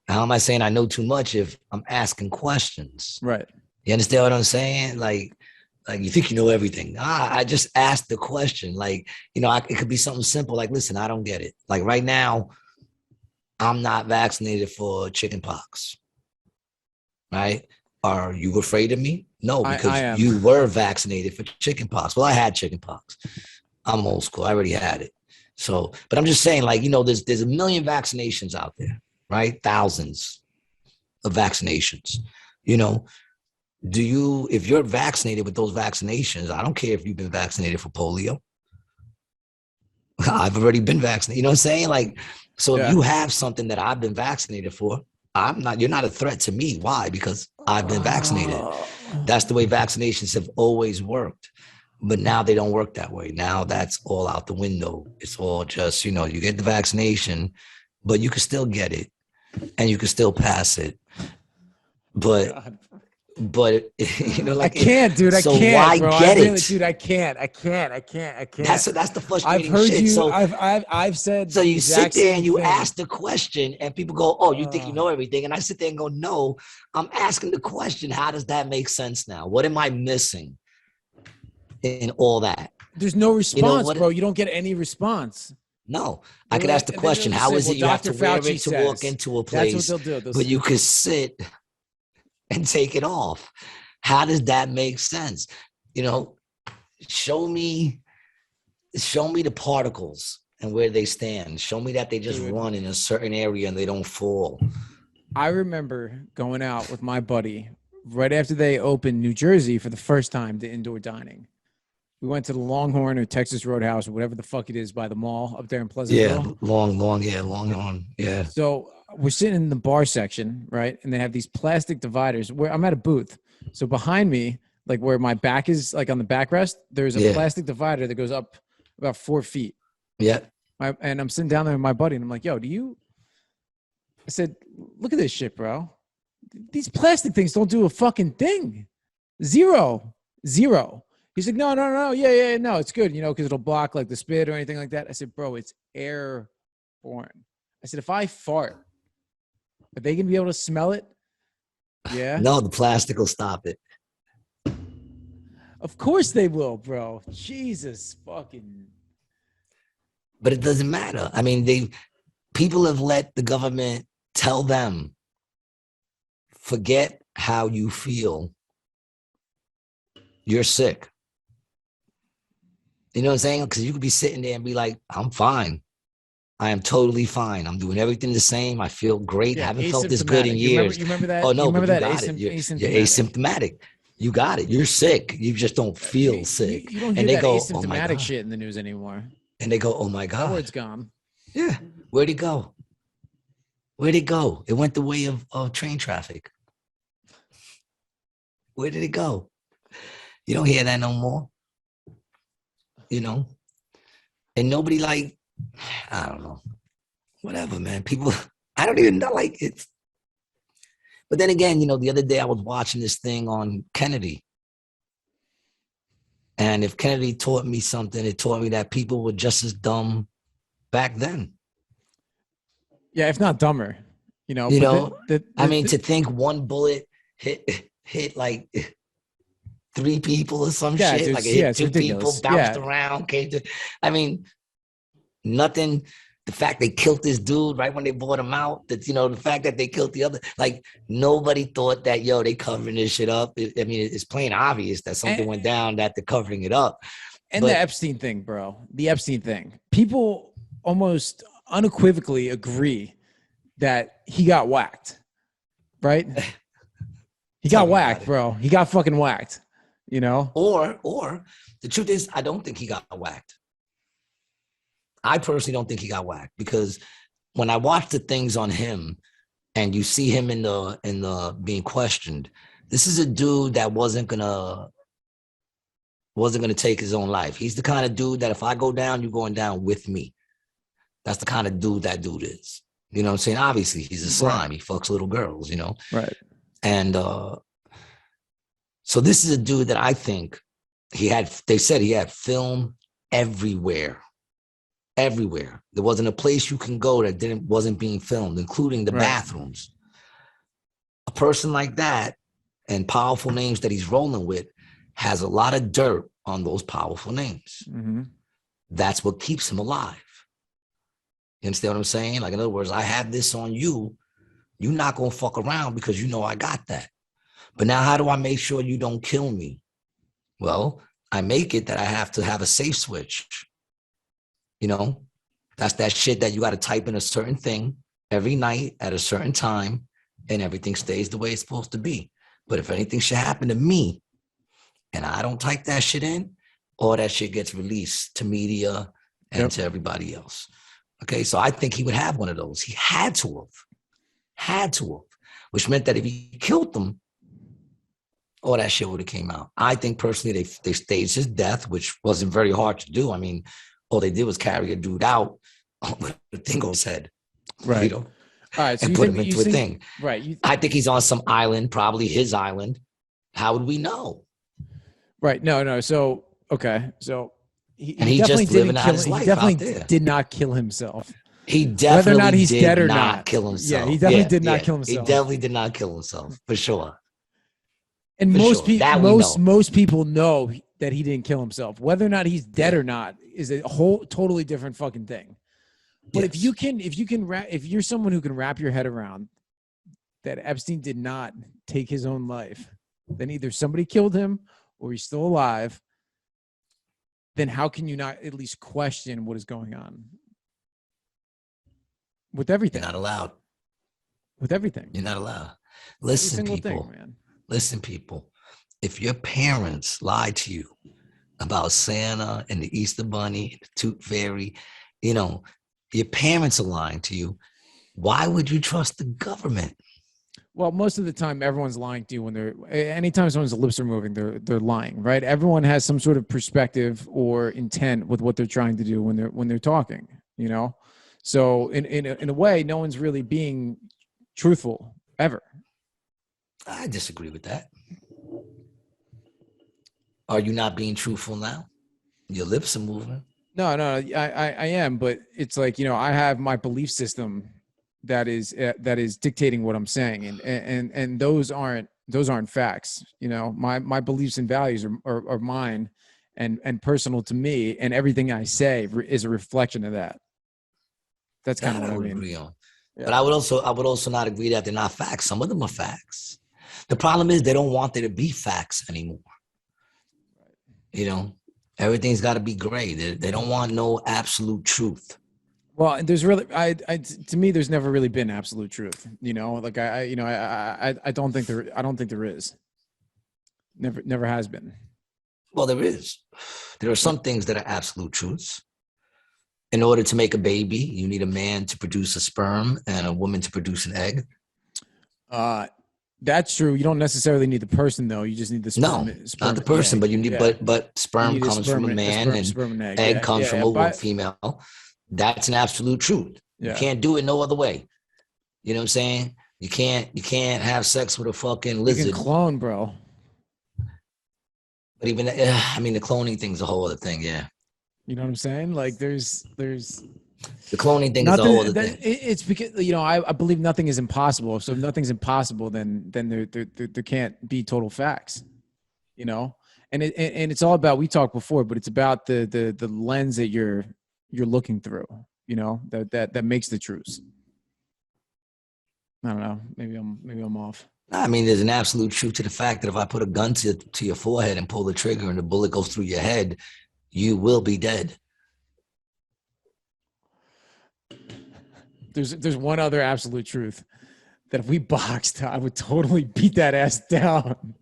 How am I saying I know too much if I'm asking questions? Right. You understand what I'm saying? Like you think you know everything. I just asked the question. Like, you know, it could be something simple. Like, listen, I don't get it. Like right now, I'm not vaccinated for chickenpox. Right? Are you afraid of me? No, because you were vaccinated for chickenpox. Well, I had chickenpox. I'm old school. I already had it. So, but I'm just saying, like, you know, there's a million vaccinations out there, right? Thousands of vaccinations. You know, if you're vaccinated with those vaccinations, I don't care if you've been vaccinated for polio. I've already been vaccinated. You know what I'm saying? Like, so if you have something that I've been vaccinated for, you're not a threat to me. Why? Because I've been vaccinated. That's the way vaccinations have always worked. But now they don't work that way. Now that's all out the window. It's all just, you know, you get the vaccination, but you can still get it and you can still pass it. But God. but you know, like I can't, dude. I so can't, why bro. get Really, it? dude, I can't. That's the I've frustrating heard shit. you. So I've said so the you sit exact there same and you thing. ask the question, and people go, "Oh, you think you know everything?" And I sit there and go, "No, I'm asking the question. How does that make sense now? What am I missing in all that?" There's no You know response, what? bro. You don't get any response. No, I They're could ask like, the and then question, they'll just how say, is "Well, it you have Dr. to wear Fauci it to walk says." into a That's what place, they'll do. but you could sit and take it off? How does that make sense? You know, show me the particles and where they stand. Show me that they just Dude. run in a certain area and they don't fall. I remember going out with my buddy right after they opened New Jersey for the first time to indoor dining. We went to the Longhorn or Texas Roadhouse or whatever the fuck it is by the mall up there in Yeah, Pleasantville. long on. Yeah. So we're sitting in the bar section, right? And they have these plastic dividers where I'm at a booth. So behind me, like where my back is, like on the backrest, there's a Yeah. plastic divider that goes up about 4 feet. Yeah. And I'm sitting down there with my buddy, and I'm like, "Yo, I said, look at this shit, bro. These plastic things don't do a fucking thing. Zero. He's like, no. Yeah, no, it's good, because it'll block like the spit or anything like that. I said, bro, it's airborne. I said, if I fart, are they going to be able to smell it? Yeah. No, the plastic will stop it. Of course they will, bro. Jesus fucking. But it doesn't matter. I mean, people have let the government tell them, forget how you feel. You're sick. You know what I'm saying? Because you could be sitting there and be like, I'm fine. I am totally fine. I'm doing everything the same. I feel great. Yeah, Haven't felt this good in asymptomatic. years. You remember that? Oh, no, You remember but you that got it. You're asymptomatic. asymptomatic. You got it. You're sick. You just don't feel sick. You don't hear and they that go, asymptomatic oh my God. shit in the news anymore. And they go, oh my God. That word's gone. Yeah. Where'd it go? Where'd it go? It went the way of train traffic. Where did it go? You don't hear that no more. And nobody like, I don't know, whatever, man. People, I don't even know, like it's. But then again, the other day I was watching this thing on Kennedy. And if Kennedy taught me something, it taught me that people were just as dumb back then. Yeah, if not dumber, I mean, to think one bullet hit like 3 people or some shit, dude, like it hit 2 ridiculous. people, bounced around, I mean, nothing. The fact they killed this dude right when they brought him out, that, the fact that they killed the other, like nobody thought that, they covering this shit up. I mean, it's plain obvious that something went down, that they're covering it up. And the Epstein thing, bro, the Epstein thing, people almost unequivocally agree that he got whacked, right? He got whacked, bro. He got fucking whacked, Or the truth is, I don't think he got whacked. I personally don't think he got whacked, because when I watch the things on him and you see him in the being questioned, this is a dude that wasn't gonna take his own life. He's the kind of dude that if I go down, you're going down with me. That's the kind of dude that dude is. You know what I'm saying? Obviously, he's a slime. Right. He fucks little girls, Right. And so this is a dude that I think they said he had film everywhere. Everywhere. There wasn't a place you can go that wasn't being filmed, including the bathrooms. A person like that and powerful names that he's rolling with has a lot of dirt on those powerful names. Mm-hmm. That's what keeps him alive. You understand what I'm saying? Like, in other words, I have this on you. You're not going to fuck around because I got that. But now how do I make sure you don't kill me? Well, I make it that I have to have a safe switch. That's that shit that you got to type in a certain thing every night at a certain time, and everything stays the way it's supposed to be. But if anything should happen to me and I don't type that shit in, all that shit gets released to media and to everybody else. Okay, so I think he would have one of those. He had to have, which meant that if he killed them, all that shit would have came out. I think personally they staged his death, which wasn't very hard to do. I mean, all they did was carry a dude out with a thing on his head. Right. All right. So and you put think him into a thing. right? I think he's on some island, probably his island. How would we know? Right. No. So okay. So And he he definitely just living didn't out kill. his He life out definitely there. did not kill himself. He Whether or not definitely he's dead did or not not. kill Yeah, he himself. definitely did not kill He himself. definitely did not kill himself, for sure. And For most sure. people, That we know. most people know that he didn't kill himself. Whether or not he's dead Yeah. or not is a whole totally different fucking thing. But Yes. if you're someone who can wrap your head around that Epstein did not take his own life, then either somebody killed him or he's still alive. Then how can you not at least question what is going on with everything? You're not allowed. With everything. You're not allowed. Every Listen, single people. thing, man. Listen, people. If your parents lied to you about Santa and the Easter Bunny and the Tooth Fairy, your parents are lying to you. Why would you trust the government? Well, most of the time, everyone's lying to you anytime someone's lips are moving, they're lying, right? Everyone has some sort of perspective or intent with what they're trying to do when they're talking, So in a way, no one's really being truthful ever. I disagree with that. Are you not being truthful now? Your lips are moving. No, I am, but it's like, I have my belief system that is dictating what I'm saying, and those aren't facts. My beliefs and values are mine and personal to me, and everything I say is a reflection of that. That's kind of what I would agree on. Yeah. But I would also not agree that they're not facts. Some of them are facts. The problem is they don't want there to be facts anymore. Everything's got to be gray. They don't want no absolute truth. Well, there's really, to me, there's never really been absolute truth. Like I don't think there is. Never has been. Well, there is. There are some things that are absolute truths. In order to make a baby, you need a man to produce a sperm and a woman to produce an egg. That's true. You don't necessarily need the person, though. You just need the sperm. No, not the person, but you need. But sperm comes from a man, and egg comes from a female. That's an absolute truth. You can't do it no other way. You know what I'm saying? You can't have sex with a fucking lizard. You can clone, bro. But even the cloning thing's a whole other thing. Yeah. You know what I'm saying? Like there's the cloning thing is a whole other thing. It's because I believe nothing is impossible. So if nothing's impossible, then there can't be total facts. And it's all about, we talked before, but it's about the lens that you're looking through. That makes the truth. I don't know. Maybe I'm off. I mean, there's an absolute truth to the fact that if I put a gun to your forehead and pull the trigger and the bullet goes through your head, you will be dead. There's one other absolute truth, that if we boxed, I would totally beat that ass down.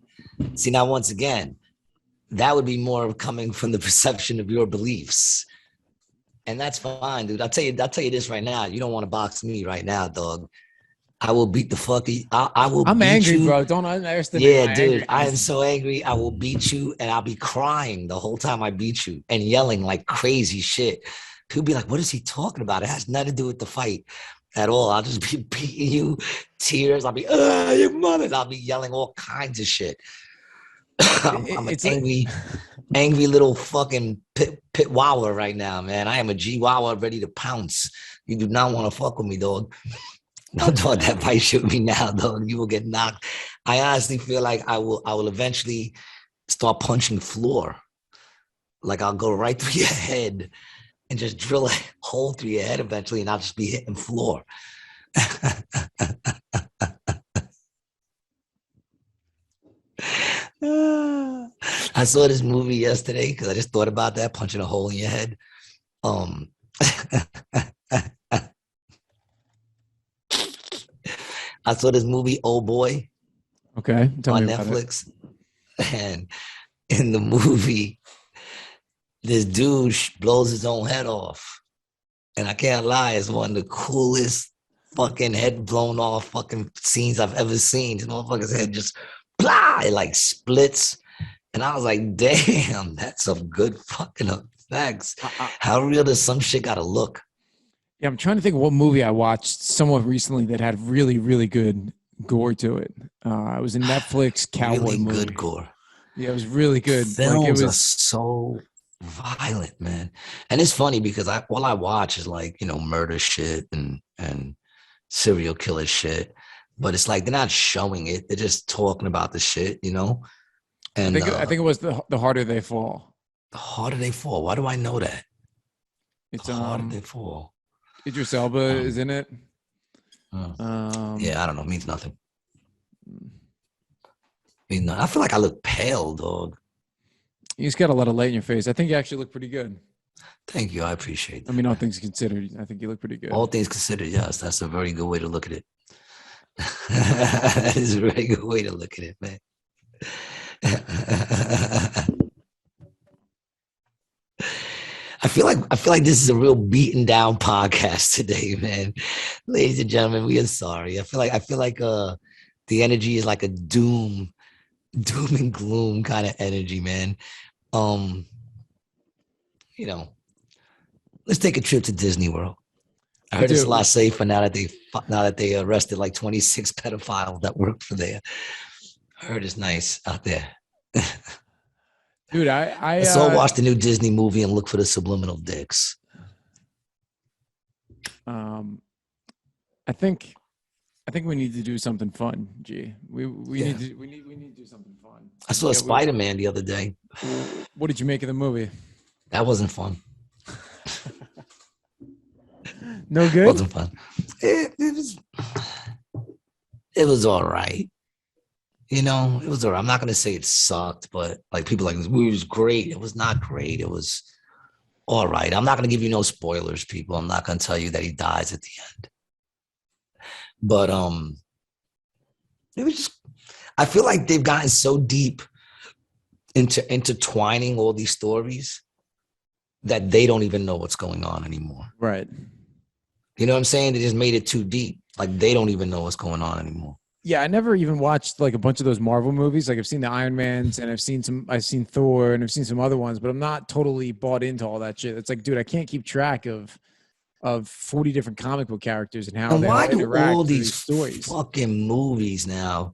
See, now once again, that would be more coming from the perception of your beliefs. And that's fine, dude. I'll tell you this right now. You don't want to box me right now, dog. I will beat the fuck. I'm angry, bro. Don't underestimate. Yeah, dude. I am so angry. I will beat you, and I'll be crying the whole time I beat you and yelling like crazy shit. People be like, "What is he talking about?" It has nothing to do with the fight at all. I'll just be beating you, tears. I'll be, your mother. I'll be yelling all kinds of shit. I'm an angry little fucking pit wawa right now, man. I am a G-wawa ready to pounce. You do not want to fuck with me, dog. No, dog, that fight shoot me now, dog. You will get knocked. I honestly feel like I will eventually start punching floor. Like I'll go right through your head and just drill a hole through your head eventually, and I'll just be hitting floor. I saw this movie yesterday because I just thought about that, punching a hole in your head. I saw this movie, Old Boy. Okay. On Netflix. And in the movie, this dude blows his own head off. And I can't lie, it's one of the coolest fucking head blown off fucking scenes I've ever seen. This motherfucker's head just blah, it like splits. And I was like, damn, that's some good fucking effects. How real does some shit gotta look? Yeah, I'm trying to think of what movie I watched somewhat recently that had really, really good gore to it. It was a Netflix cowboy Really movie. good gore. Yeah, it was really good. Like it Films are was. so violent, man. And it's funny because all I watch is like, murder shit and serial killer shit. But it's like they're not showing it. They're just talking about the shit, And I think it was the harder they fall. the harder they fall. Why do I know that? It's The harder they fall. Idris Elba is in it. Yeah, I don't know. It means nothing. I feel like I look pale, dog. You just got a lot of light in your face. I think you actually look pretty good. Thank you. I appreciate that. I mean, all things considered, I think you look pretty good. All things considered, yes. That's a very good way to look at it. That is a very good way to look at it, man. I feel like this is a real beaten down podcast today, man. Ladies and gentlemen, we are sorry. I feel like the energy is like a doom and gloom kind of energy, man. Let's take a trip to Disney World. I heard it's a lot safer now that they arrested like 26 pedophiles that worked for there. I heard it's nice out there. Dude, let's all watch the new Disney movie and look for the subliminal dicks. I think we need to do something fun, G. We need to do something fun. I saw Spider-Man the other day. What did you make of the movie? That wasn't fun. No good? It wasn't fun. It was all right. It was all right. I'm not going to say it sucked, but like people like this movie was great. It was not great. It was all right. I'm not going to give you no spoilers, people. I'm not going to tell you that he dies at the end. But it was just, I feel like they've gotten so deep into intertwining all these stories that they don't even know what's going on anymore. Right. You know what I'm saying? They just made it too deep. Like they don't even know what's going on anymore. Yeah, I never even watched like a bunch of those Marvel movies. Like I've seen the Iron Mans and I've seen Thor and I've seen some other ones, but I'm not totally bought into all that shit. It's like, dude, I can't keep track of 40 different comic book characters and how they all interact all through these stories. Fucking movies now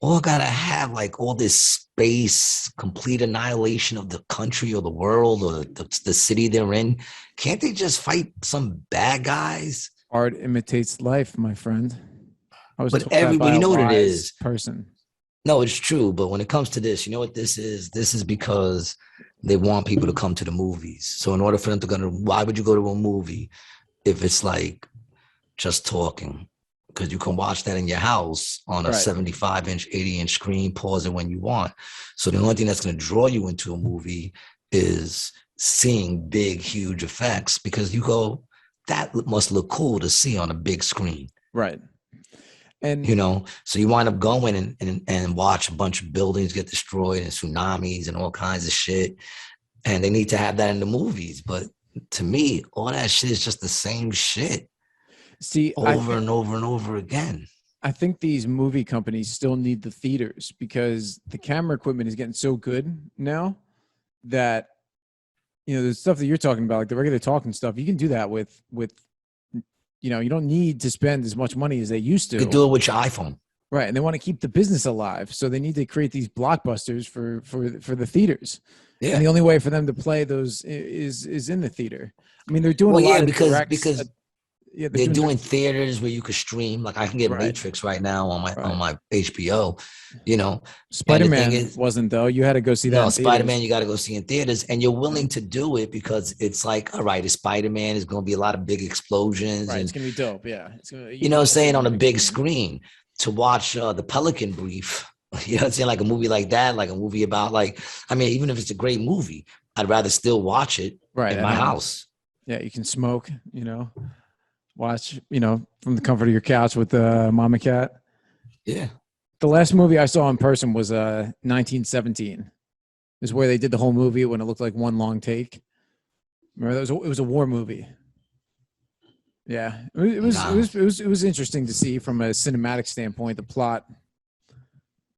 all gotta have like all this space, complete annihilation of the country or the world or the city they're in? Can't they just fight some bad guys? Art imitates life, my friend. But everybody, you know what it is? Person. No, it's true. But when it comes to this, you know what this is? This is because they want people to come to the movies. So in order for them to go to, why would you go to a movie if it's like just talking? Because you can watch that in your house on a 75-inch, 80-inch screen, pause it when you want. So the only thing that's going to draw you into a movie is seeing big, huge effects, because you go, that must look cool to see on a big screen. Right. And so you wind up going and watch a bunch of buildings get destroyed and tsunamis and all kinds of shit. And they need to have that in the movies. But to me, all that shit is just the same shit. See, over and over and over again. I think these movie companies still need the theaters because the camera equipment is getting so good now that, the stuff that you're talking about, like the regular talking stuff, you can do that with you don't need to spend as much money as they used to. You could do it with your iPhone. Right. And they want to keep the business alive. So they need to create these blockbusters for the theaters. Yeah. And the only way for them to play those is in the theater. I mean, they're doing a lot of because they're doing theaters where you could stream. Like I can get Matrix right now on my HBO, Spider-Man wasn't though. You had to go see that. No, Spider-Man you got to go see in theaters, and you're willing to do it because it's like, all right, it's Spider-Man. It's going to be a lot of big explosions. Right, and, it's going to be dope. Yeah, it's gonna, you know what I'm saying, on a big screen to watch the Pelican Brief. You know what I'm saying, like a movie like that, like a movie about even if it's a great movie, I'd rather still watch it in my house. Yeah, you can smoke. Watch, from the comfort of your couch with mama cat. Yeah. The last movie I saw in person was 1917. Is where they did the whole movie when it looked like one long take. Remember, it was a war movie. Yeah, it was interesting to see from a cinematic standpoint. The plot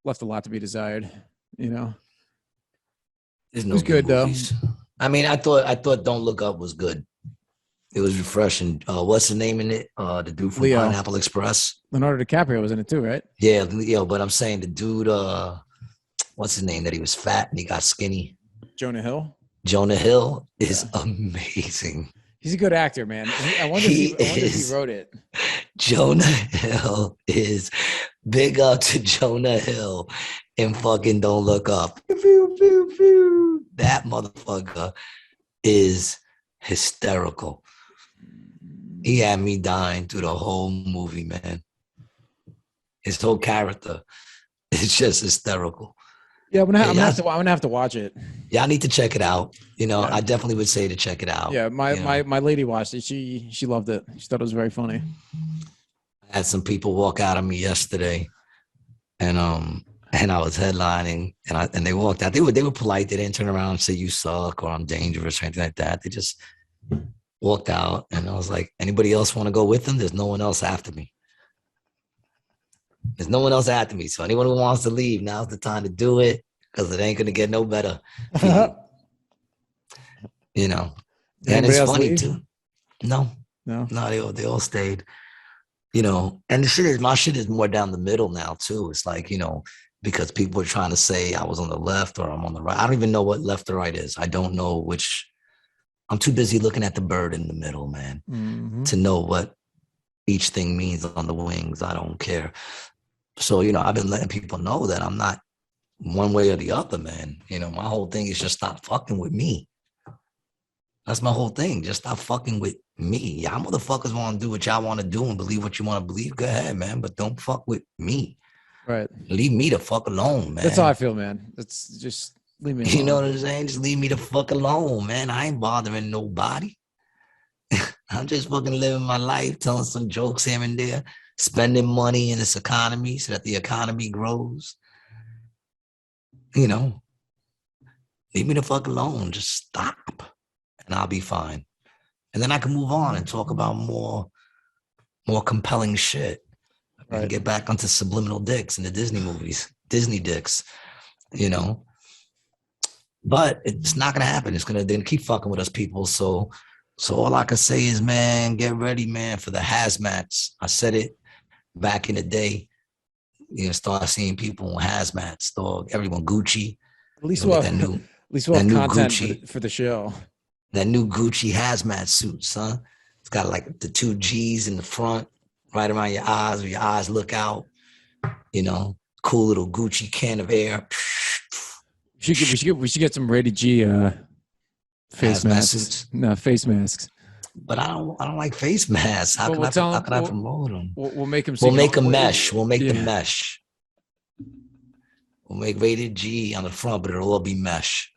left a lot to be desired. There's no it was good movies. though. I mean, I thought Don't Look Up was good. It was refreshing. What's the name in it? The dude from Leo. Pineapple Express. Leonardo DiCaprio was in it too, right? Yeah, but I'm saying the dude, what's his name? That he was fat and he got skinny. Jonah Hill. Jonah Hill is amazing. He's a good actor, man. I wonder if he wrote it. Jonah Hill is big up to Jonah Hill and fucking Don't Look Up. That motherfucker is hysterical. He had me dying through the whole movie, man. His whole character is just hysterical. Yeah, I'm gonna have to watch it. Yeah, I need to check it out. I definitely would say to check it out. Yeah, my lady watched it. She loved it. She thought it was very funny. I had some people walk out on me yesterday, and I was headlining, and they walked out. They were polite. They didn't turn around and say you suck or I'm dangerous or anything like that. They just walked out, and I was like, anybody else want to go with them? There's no one else after me. There's no one else after me. So anyone who wants to leave, now's the time to do it, because it ain't gonna get no better. And it's funny leave? Too. No, they all stayed. And my shit is more down the middle now too. It's like, because people are trying to say I was on the left or I'm on the right. I don't even know what left or right is. I don't know which. I'm too busy looking at the bird in the middle, man, to know what each thing means on the wings. I don't care. So, I've been letting people know that I'm not one way or the other, man. My whole thing is just stop fucking with me. That's my whole thing. Just stop fucking with me. Y'all motherfuckers want to do what y'all want to do and believe what you want to believe. Go ahead, man. But don't fuck with me. Right. Leave me the fuck alone, man. That's how I feel, man. That's just leave me alone. You know what I'm saying? Just leave me the fuck alone, man. I ain't bothering nobody. I'm just fucking living my life, telling some jokes here and there, spending money in this economy so that the economy grows. Leave me the fuck alone. Just stop. And I'll be fine. And then I can move on and talk about more compelling shit. Right. And get back onto subliminal dicks in the Disney movies, Disney dicks, But it's not gonna happen. They're gonna keep fucking with us, people. So all I can say is, man, get ready, man, for the hazmats. I said it back in the day. Start seeing people in hazmats, dog. Everyone Gucci. At least we'll have content Gucci, for the show. That new Gucci hazmat suit, son. It's got like the 2 G's in the front, right around your eyes, where your eyes look out. Cool little Gucci can of air. We should get some rated G face masks. Suits. No, face masks. But I don't like face masks. How can I promote them? We'll make them. We'll make a mesh. We'll make the mesh. We'll make rated G on the front, but it'll all be mesh.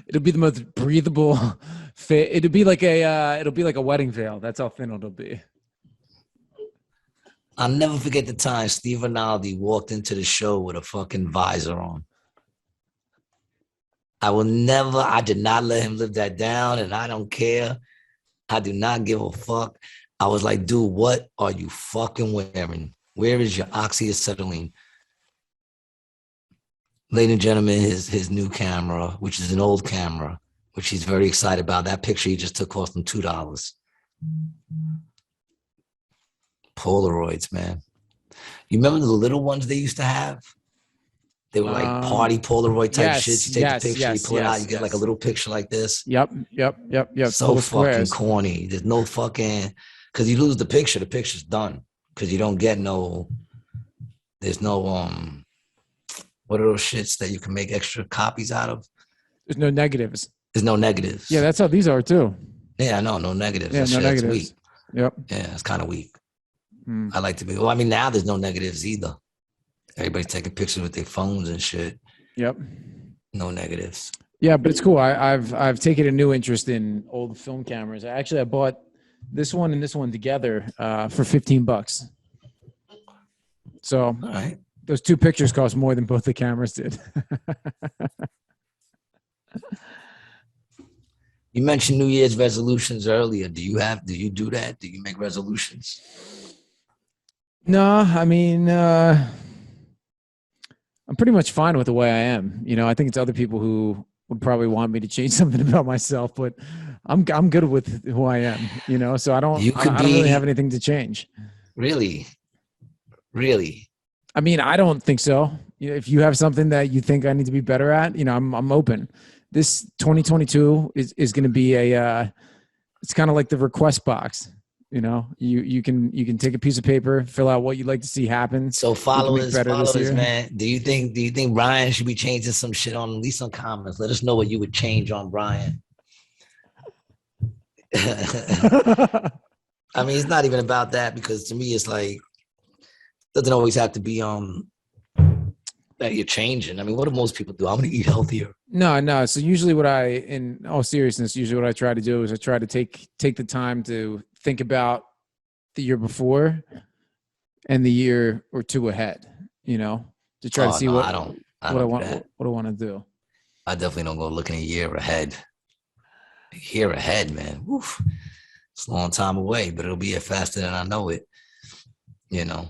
It'll be the most breathable. It'll be like a wedding veil. That's how thin it'll be. I'll never forget the time Steve Rinaldi walked into the show with a fucking visor on. I did not let him live that down, and I don't care. I do not give a fuck. I was like, dude, what are you fucking wearing? Where is your oxyacetylene? Ladies and gentlemen, his new camera, which is an old camera, which he's very excited about. That picture he just took cost him $2. Polaroids, man. You remember the little ones they used to have? They were like party Polaroid type shit. You take the picture, you pull it out, you get like a little picture like this. Yep. So fucking corny. There's no fucking, because you lose the picture's done. Because you don't get there's no, what are those shits that you can make extra copies out of? There's no negatives. There's no negatives. Yeah, that's how these are too. Yeah, no negatives. Yeah, no negatives. Weak. Yep. Yeah, it's kind of weak. I like to be, now there's no negatives either. Everybody's taking pictures with their phones and shit. Yep. No negatives. Yeah, but it's cool. I've taken a new interest in old film cameras. I bought this one and this one together for $15. So all right. Those 2 pictures cost more than both the cameras did. You mentioned New Year's resolutions earlier. Do you do that? Do you make resolutions? No, I mean, I'm pretty much fine with the way I am. I think it's other people who would probably want me to change something about myself, but I'm good with who I am, you know, so I don't really have anything to change. Really? I mean, I don't think so. You know, if you have something that you think I need to be better at, you know, I'm open. This 2022 is going to be it's kind of like the request box. You know, you can take a piece of paper, fill out what you'd like to see happen. So followers, man. Do you think Brian should be changing some shit on, at least on comments? Let us know what you would change on Brian. I mean, it's not even about that, because to me, it's like, it doesn't always have to be that you're changing. I mean, what do most people do? I'm going to eat healthier. No. So usually in all seriousness, usually what I try to do is I try to take the time to think about the year before and the year or two ahead, you know, to try to see what I want to do. I definitely don't go looking a year ahead. A year ahead, man. Oof. It's a long time away, but it'll be here faster than I know it. You know.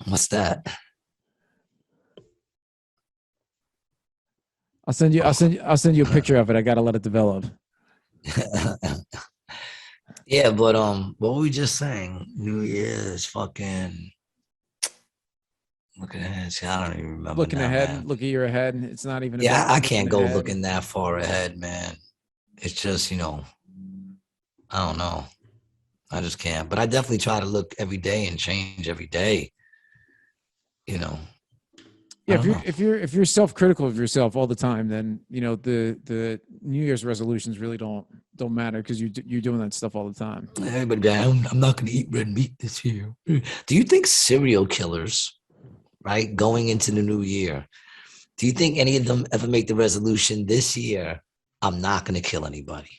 What's that? I'll send you a picture of it. I gotta let it develop. Yeah, but what were we just saying? New Year's fucking looking ahead. See, I don't even remember. Looking ahead, man. Look a year ahead. It's not even. Yeah, I can't go looking that far ahead, man. It's just, you know, I don't know. I just can't. But I definitely try to look every day and change every day. You know. Yeah, if you're self-critical of yourself all the time, then you know the New Year's resolutions really don't matter, because you're doing that stuff all the time. Everybody, I'm not going to eat red meat this year. Do you think serial killers, right, going into the new year, do you think any of them ever make the resolution this year, I'm not going to kill anybody?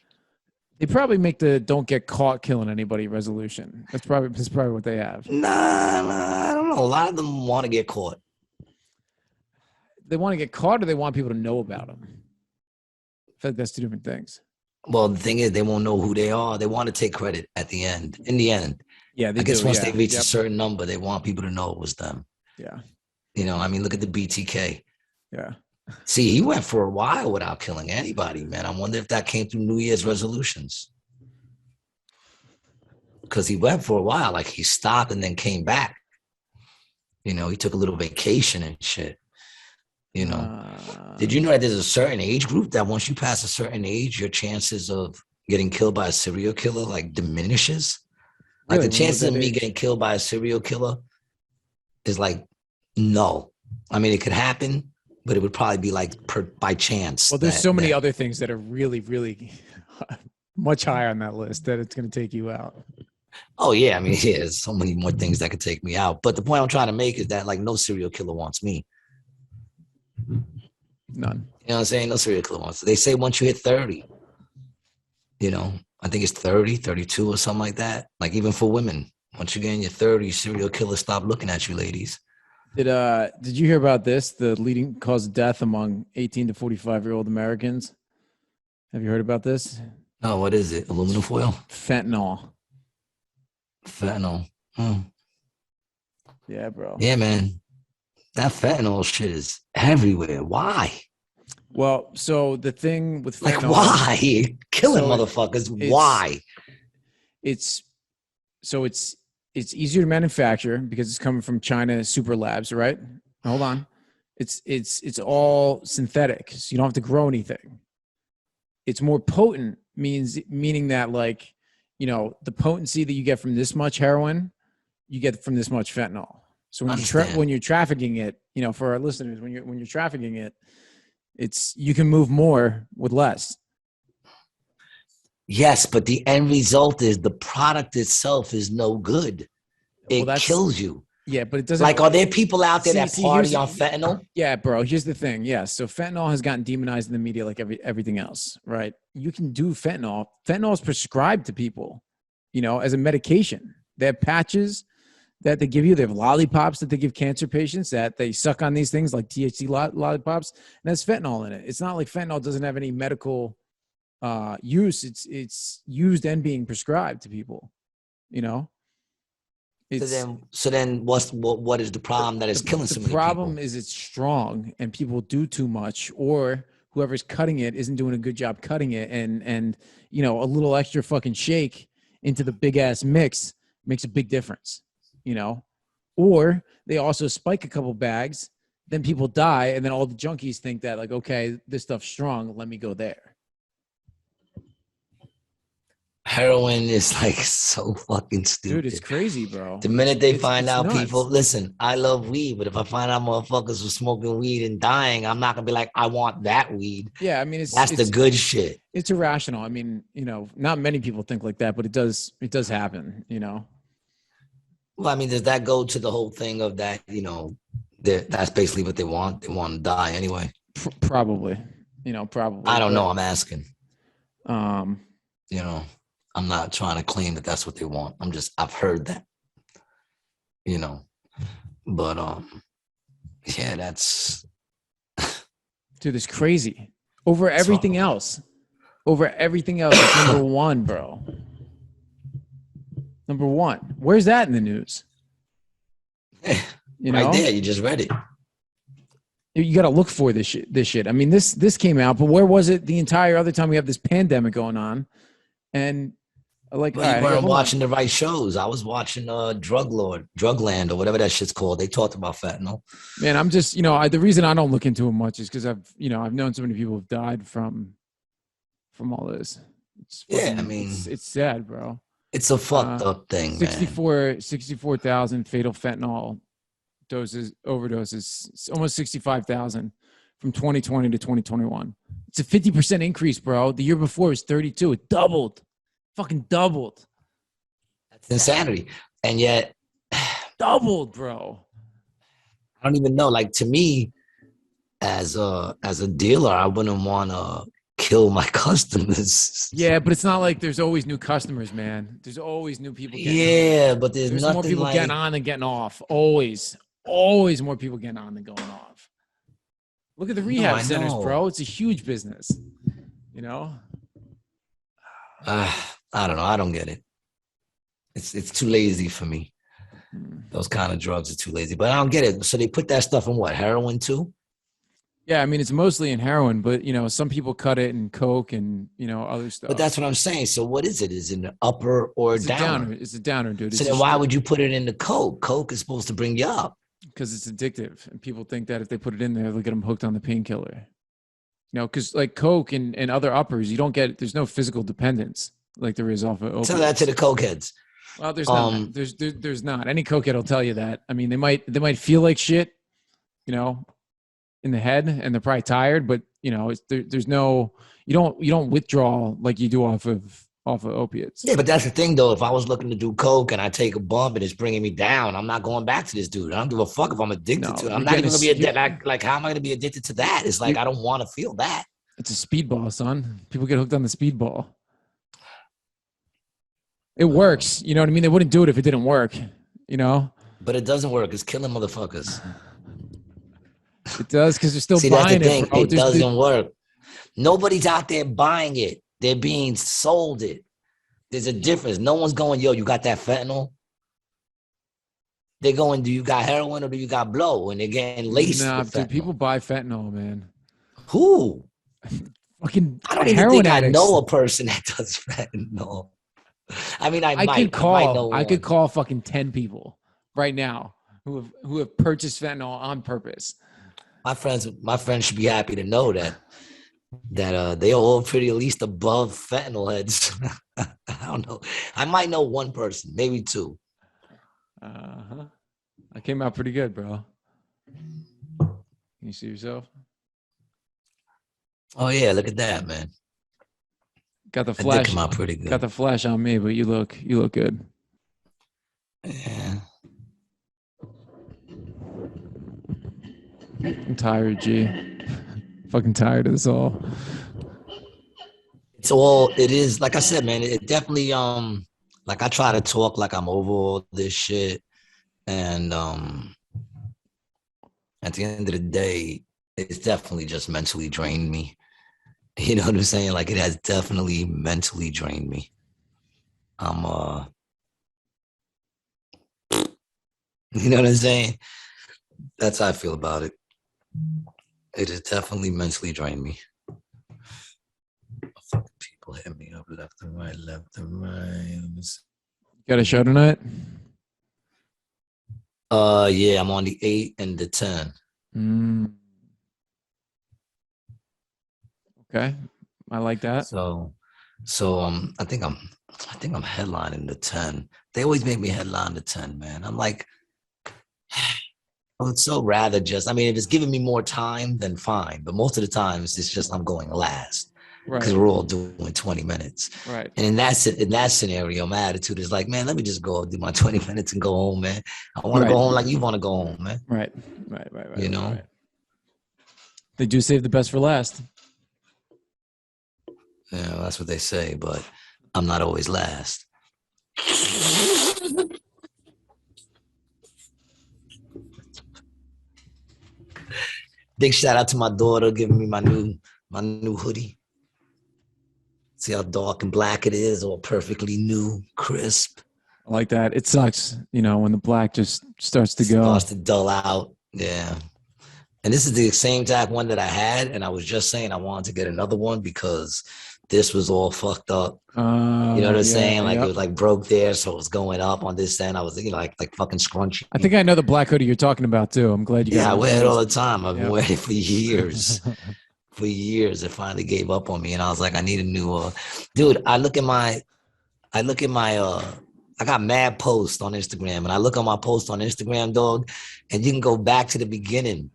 They probably make the "don't get caught killing anybody" resolution. That's probably what they have. Nah, I don't know. A lot of them want to get caught. They want to get caught, or they want people to know about them? I feel like that's two different things. Well, the thing is, they won't know who they are. They want to take credit at the end. In the end, yeah. I guess once they reach a certain number, they want people to know it was them. Yeah. You know, I mean, look at the BTK. Yeah. See, he went for a while without killing anybody, man. I wonder if that came through New Year's resolutions. Because he went for a while, like he stopped and then came back. You know, he took a little vacation and shit. You know, did you know that there's a certain age group that once you pass a certain age, your chances of getting killed by a serial killer like diminishes? Like the chances of me getting killed by a serial killer is like no. I mean, it could happen, but it would probably be like by chance. Well, there's so many other things that are really, really much higher on that list that it's going to take you out. Oh yeah, I mean, yeah, there's so many more things that could take me out. But the point I'm trying to make is that like no serial killer wants me. None. You know what I'm saying? No serial killer wants. They say once you hit 30, you know, I think it's 30, 32 or something like that. Like even for women, once you get in your 30s, serial killers stop looking at you, ladies. Did you hear about this? The leading cause of death among 18 to 45-year-old Americans. Have you heard about this? No, what is it? Aluminum foil? Fentanyl. Fentanyl. Yeah, bro. Yeah, man. That fentanyl shit is everywhere. Why? Well, so the thing with fentanyl, like why? Killing motherfuckers. Why? It's easier to manufacture because it's coming from China super labs, right? Hold on. It's all synthetic, so you don't have to grow anything. It's more potent, meaning that, like, you know, the potency that you get from this much heroin, you get from this much fentanyl. So when you're trafficking it, you know, for our listeners, when you're trafficking it, you can move more with less. Yes, but the end result is the product itself is no good. It kills you. Yeah, but it doesn't. Like, are there people out there that party on fentanyl? Yeah, bro. Here's the thing. Yeah, so fentanyl has gotten demonized in the media like everything else, right? You can do fentanyl. Fentanyl is prescribed to people, you know, as a medication. They have patches that they give you. They have lollipops that they give cancer patients that they suck on these things like THC lollipops, and that's fentanyl in it. It's not like fentanyl doesn't have any medical use. It's used and being prescribed to people, you know. So then what is the problem that is killing so many people? The problem is it's strong and people do too much, or whoever's cutting it isn't doing a good job cutting it, and you know, a little extra fucking shake into the big ass mix makes a big difference, you know. Or they also spike a couple bags, then people die, and then all the junkies think that, like, okay, this stuff's strong, let me go there. Heroin is like so fucking stupid. Dude, it's crazy, bro. The minute they find it's out nuts. people, listen, I love weed, but if I find out motherfuckers were smoking weed and dying, I'm not gonna be like, I want that weed. Yeah, I mean, that's the good shit. It's irrational. I mean, you know, not many people think like that, but it does happen, you know. Well, I mean, does that go to the whole thing of that, you know, that's basically what they want? They want to die anyway. Probably, you know, probably. I don't know. I'm asking. You know, I'm not trying to claim that that's what they want. I've heard that, you know, but yeah, that's dude, it's crazy. Over everything else. Over everything else, it's number one, bro. Number one. Where's that in the news? You know? Right there, you just read it. You got to look for this shit. I mean, this came out, but where was it the entire other time we have this pandemic going on? And like, well, you weren't watching the right shows. I was watching Drugland, or whatever that shit's called. They talked about fentanyl. Man, I'm just, you know, the reason I don't look into it much is because I've known so many people who've died from all this. I mean, it's sad, bro. It's a fucked up thing, 64,000 fatal fentanyl overdoses, almost 65,000 from 2020 to 2021. It's a 50% increase, bro. The year before was 32. It doubled. Fucking doubled. That's insanity. And yet doubled, bro. I don't even know. Like, to me, as a dealer, I wouldn't want to kill my customers. Yeah, but it's not like there's always new customers, man. There's always new people getting but there's nothing more people like getting on than getting off. Always more people getting on than going off. Look at the rehab centers, bro. It's a huge business, you know. I don't know. I don't get it. It's too lazy for me. Those kind of drugs are too lazy, but I don't get it. So they put that stuff in what, heroin too? Yeah, I mean, it's mostly in heroin, but, you know, some people cut it in coke and, you know, other stuff. But that's what I'm saying. So what is it? Is it an upper or it's downer? It's a downer, dude. So then why would you put it in the coke? Coke is supposed to bring you up. Because it's addictive. And people think that if they put it in there, they'll get them hooked on the painkiller. You know, because like coke and other uppers, there's no physical dependence like there is off of opiates. Tell that to the cokeheads. Well, there's not. There's not. Any cokehead will tell you that. I mean, they might feel like shit, you know, in the head, and they're probably tired, but you know, there's no, you don't withdraw like you do off of opiates. Yeah, but that's the thing though. If I was looking to do coke and I take a bump and it's bringing me down, I'm not going back to this dude. I don't give a fuck if I'm addicted to it. I'm not even gonna be addicted. Like, how am I gonna be addicted to that? It's like I don't want to feel that. It's a speedball, son. People get hooked on the speedball. It works. You know what I mean? They wouldn't do it if it didn't work. You know. But it doesn't work. It's killing motherfuckers. It does, because they're still buying it. That's the thing. It doesn't work. Nobody's out there buying it. They're being sold it. There's a difference. No one's going, yo, you got that fentanyl? They're going, do you got heroin or do you got blow? And they're getting laced. Nah, dude, people buy fentanyl, man. Who? Fucking I don't even think addicts. I know a person that does fentanyl. I mean, I could call fucking 10 people right now who have purchased fentanyl on purpose. My friends should be happy to know that they are all pretty at least above fentanyl heads. I don't know. I might know one person, maybe two. I came out pretty good, bro. Can you see yourself? Oh yeah, look at that, man. Got the flash. Came out pretty good. Got the flash on me, but you look good. Yeah. I'm tired, G. Fucking tired of this all. It is, like I said, man, it definitely, like I try to talk like I'm over all this shit. And at the end of the day, it's definitely just mentally drained me. You know what I'm saying? Like, it has definitely mentally drained me. You know what I'm saying? That's how I feel about it. It has definitely mentally drained me. People hit me up left and right, left and right. Got a show tonight? Yeah, I'm on the 8 and the 10. Okay, I like that. So I think I'm headlining the 10. They always make me headline the 10, man. I'm like, I would so rather just, I mean, if it's giving me more time, then fine. But most of the times it's just I'm going last. Because we're all doing 20 minutes. Right. And in that scenario, my attitude is like, man, let me just go do my 20 minutes and go home, man. I want to go home like you want to go home, man. Right. You know? Right. They do save the best for last. Yeah, well, that's what they say, but I'm not always last. Big shout out to my daughter giving me my new hoodie. See how dark and black it is, all perfectly new, crisp. I like that. It sucks, when the black just starts to go. Starts to dull out. Yeah. And this is the same type one that I had. And I was just saying I wanted to get another one because this was all fucked up. You know what I'm saying? Like it was like broke there. So it was going up on this end. I was like fucking scrunchy. I think I know the black hoodie you're talking about too. I'm glad you got it. Yeah, I wear it all the time. I've been wearing it for years. For years, it finally gave up on me, and I was like, I need a new. Dude, I got mad posts on Instagram, and I look at my post on Instagram, dog, and you can go back to the beginning.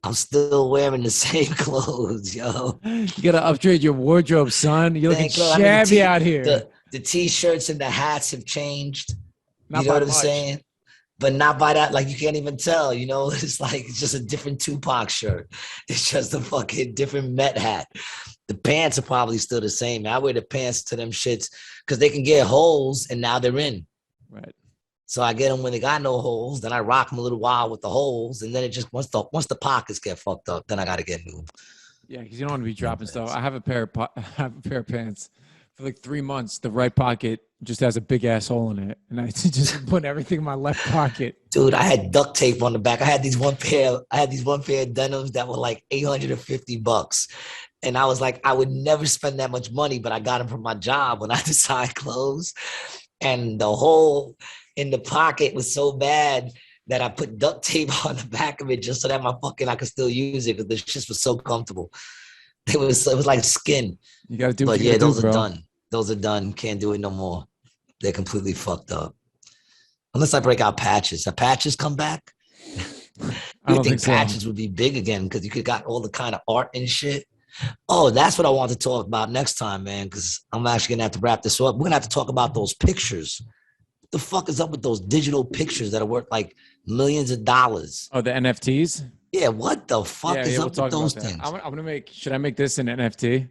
I'm still wearing the same clothes, yo. You gotta upgrade your wardrobe, son. You're looking shabby out here. The t-shirts and the hats have changed. Not you know what I'm much. saying? But not by that, like you can't even tell, it's like, it's just a different Tupac shirt. It's just a fucking different Met hat. The pants are probably still the same. I wear the pants to them shits because they can get holes and now they're in. Right. So I get them when they got no holes. Then I rock them a little while with the holes. And then it just, once the pockets get fucked up, then I got to get new. Yeah, because you don't want to be dropping stuff. I have a pair of pants. For like 3 months, the right pocket just has a big ass hole in it. And I just put everything in my left pocket. Dude, I had duct tape on the back. I had these one pair of denims that were like $850. And I was like, I would never spend that much money, but I got them from my job when I had to sign clothes. And the hole in the pocket was so bad that I put duct tape on the back of it just so that I could still use it because the shit was so comfortable. It was like skin. You got to do. But yeah, those are done. Those are done. Can't do it no more. They're completely fucked up. Unless I break out patches. Have patches come back? I think patches would be big again because you could got all the kind of art and shit. Oh, that's what I want to talk about next time, man, because I'm actually going to have to wrap this up. We're going to have to talk about those pictures. What the fuck is up with those digital pictures that are worth like millions of dollars? Oh, the NFTs? Yeah, what the fuck is up with those things? I'm gonna should I make this an NFT?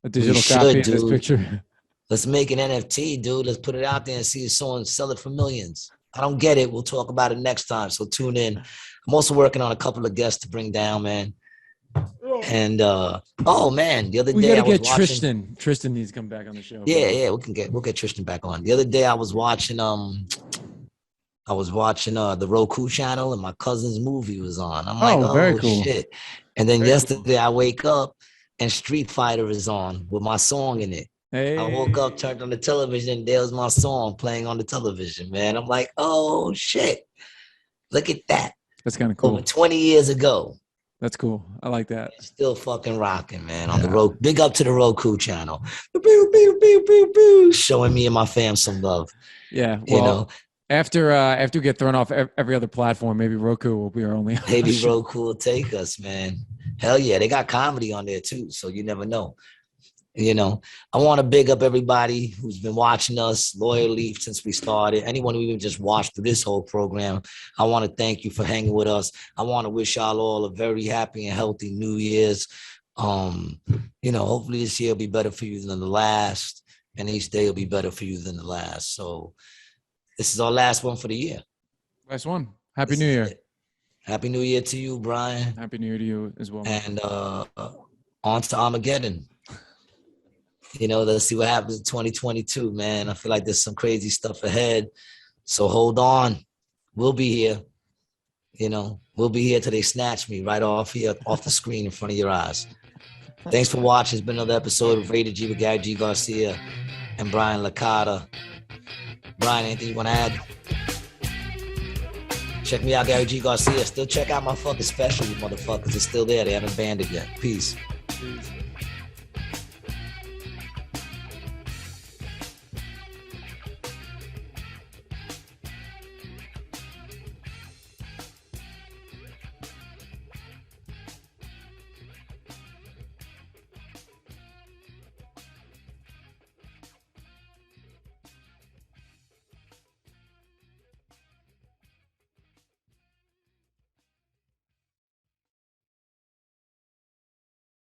A digital copy of this picture? Let's make an NFT, dude. Let's put it out there and see if someone sell it for millions. I don't get it. We'll talk about it next time. So tune in. I'm also working on a couple of guests to bring down, man. And oh man, the other day I was watching Tristan. Tristan needs to come back on the show. Yeah, we'll get Tristan back on. The other day I was watching the Roku channel and my cousin's movie was on. I'm like, very cool. Shit. And then yesterday I wake up and Street Fighter is on with my song in it. Hey. I woke up, turned on the television, and there was my song playing on the television, man. I'm like, oh shit. Look at that. That's kind of cool. Over 20 years ago. That's cool. I like that. Still fucking rocking, man. On the Roku. Big up to the Roku channel. Showing me and my fam some love. Yeah. Well, after we get thrown off every other platform, maybe Roku will be our only. Maybe Roku will take us, man. Hell yeah. They got comedy on there too. So you never know. I want to big up everybody who's been watching us loyally since we started. Anyone who even just watched through this whole program, I want to thank you for hanging with us. I want to wish y'all all a very happy and healthy New Year's. Hopefully this year will be better for you than the last, and each day will be better for you than the last. So this is our last one for the year. Last one. Happy New Year. Happy New Year to you, Brian. Happy New Year to you as well. And on to Armageddon. Let's see what happens in 2022, man. I feel like there's some crazy stuff ahead. So hold on. We'll be here. We'll be here till they snatch me right off the screen in front of your eyes. Thanks for watching. It's been another episode of Rated G with Gary G. Garcia and Brian Licata. Brian, anything you want to add? Check me out, Gary G. Garcia. Still check out my fucking special, you motherfuckers. It's still there. They haven't banned it yet. Peace. Peace.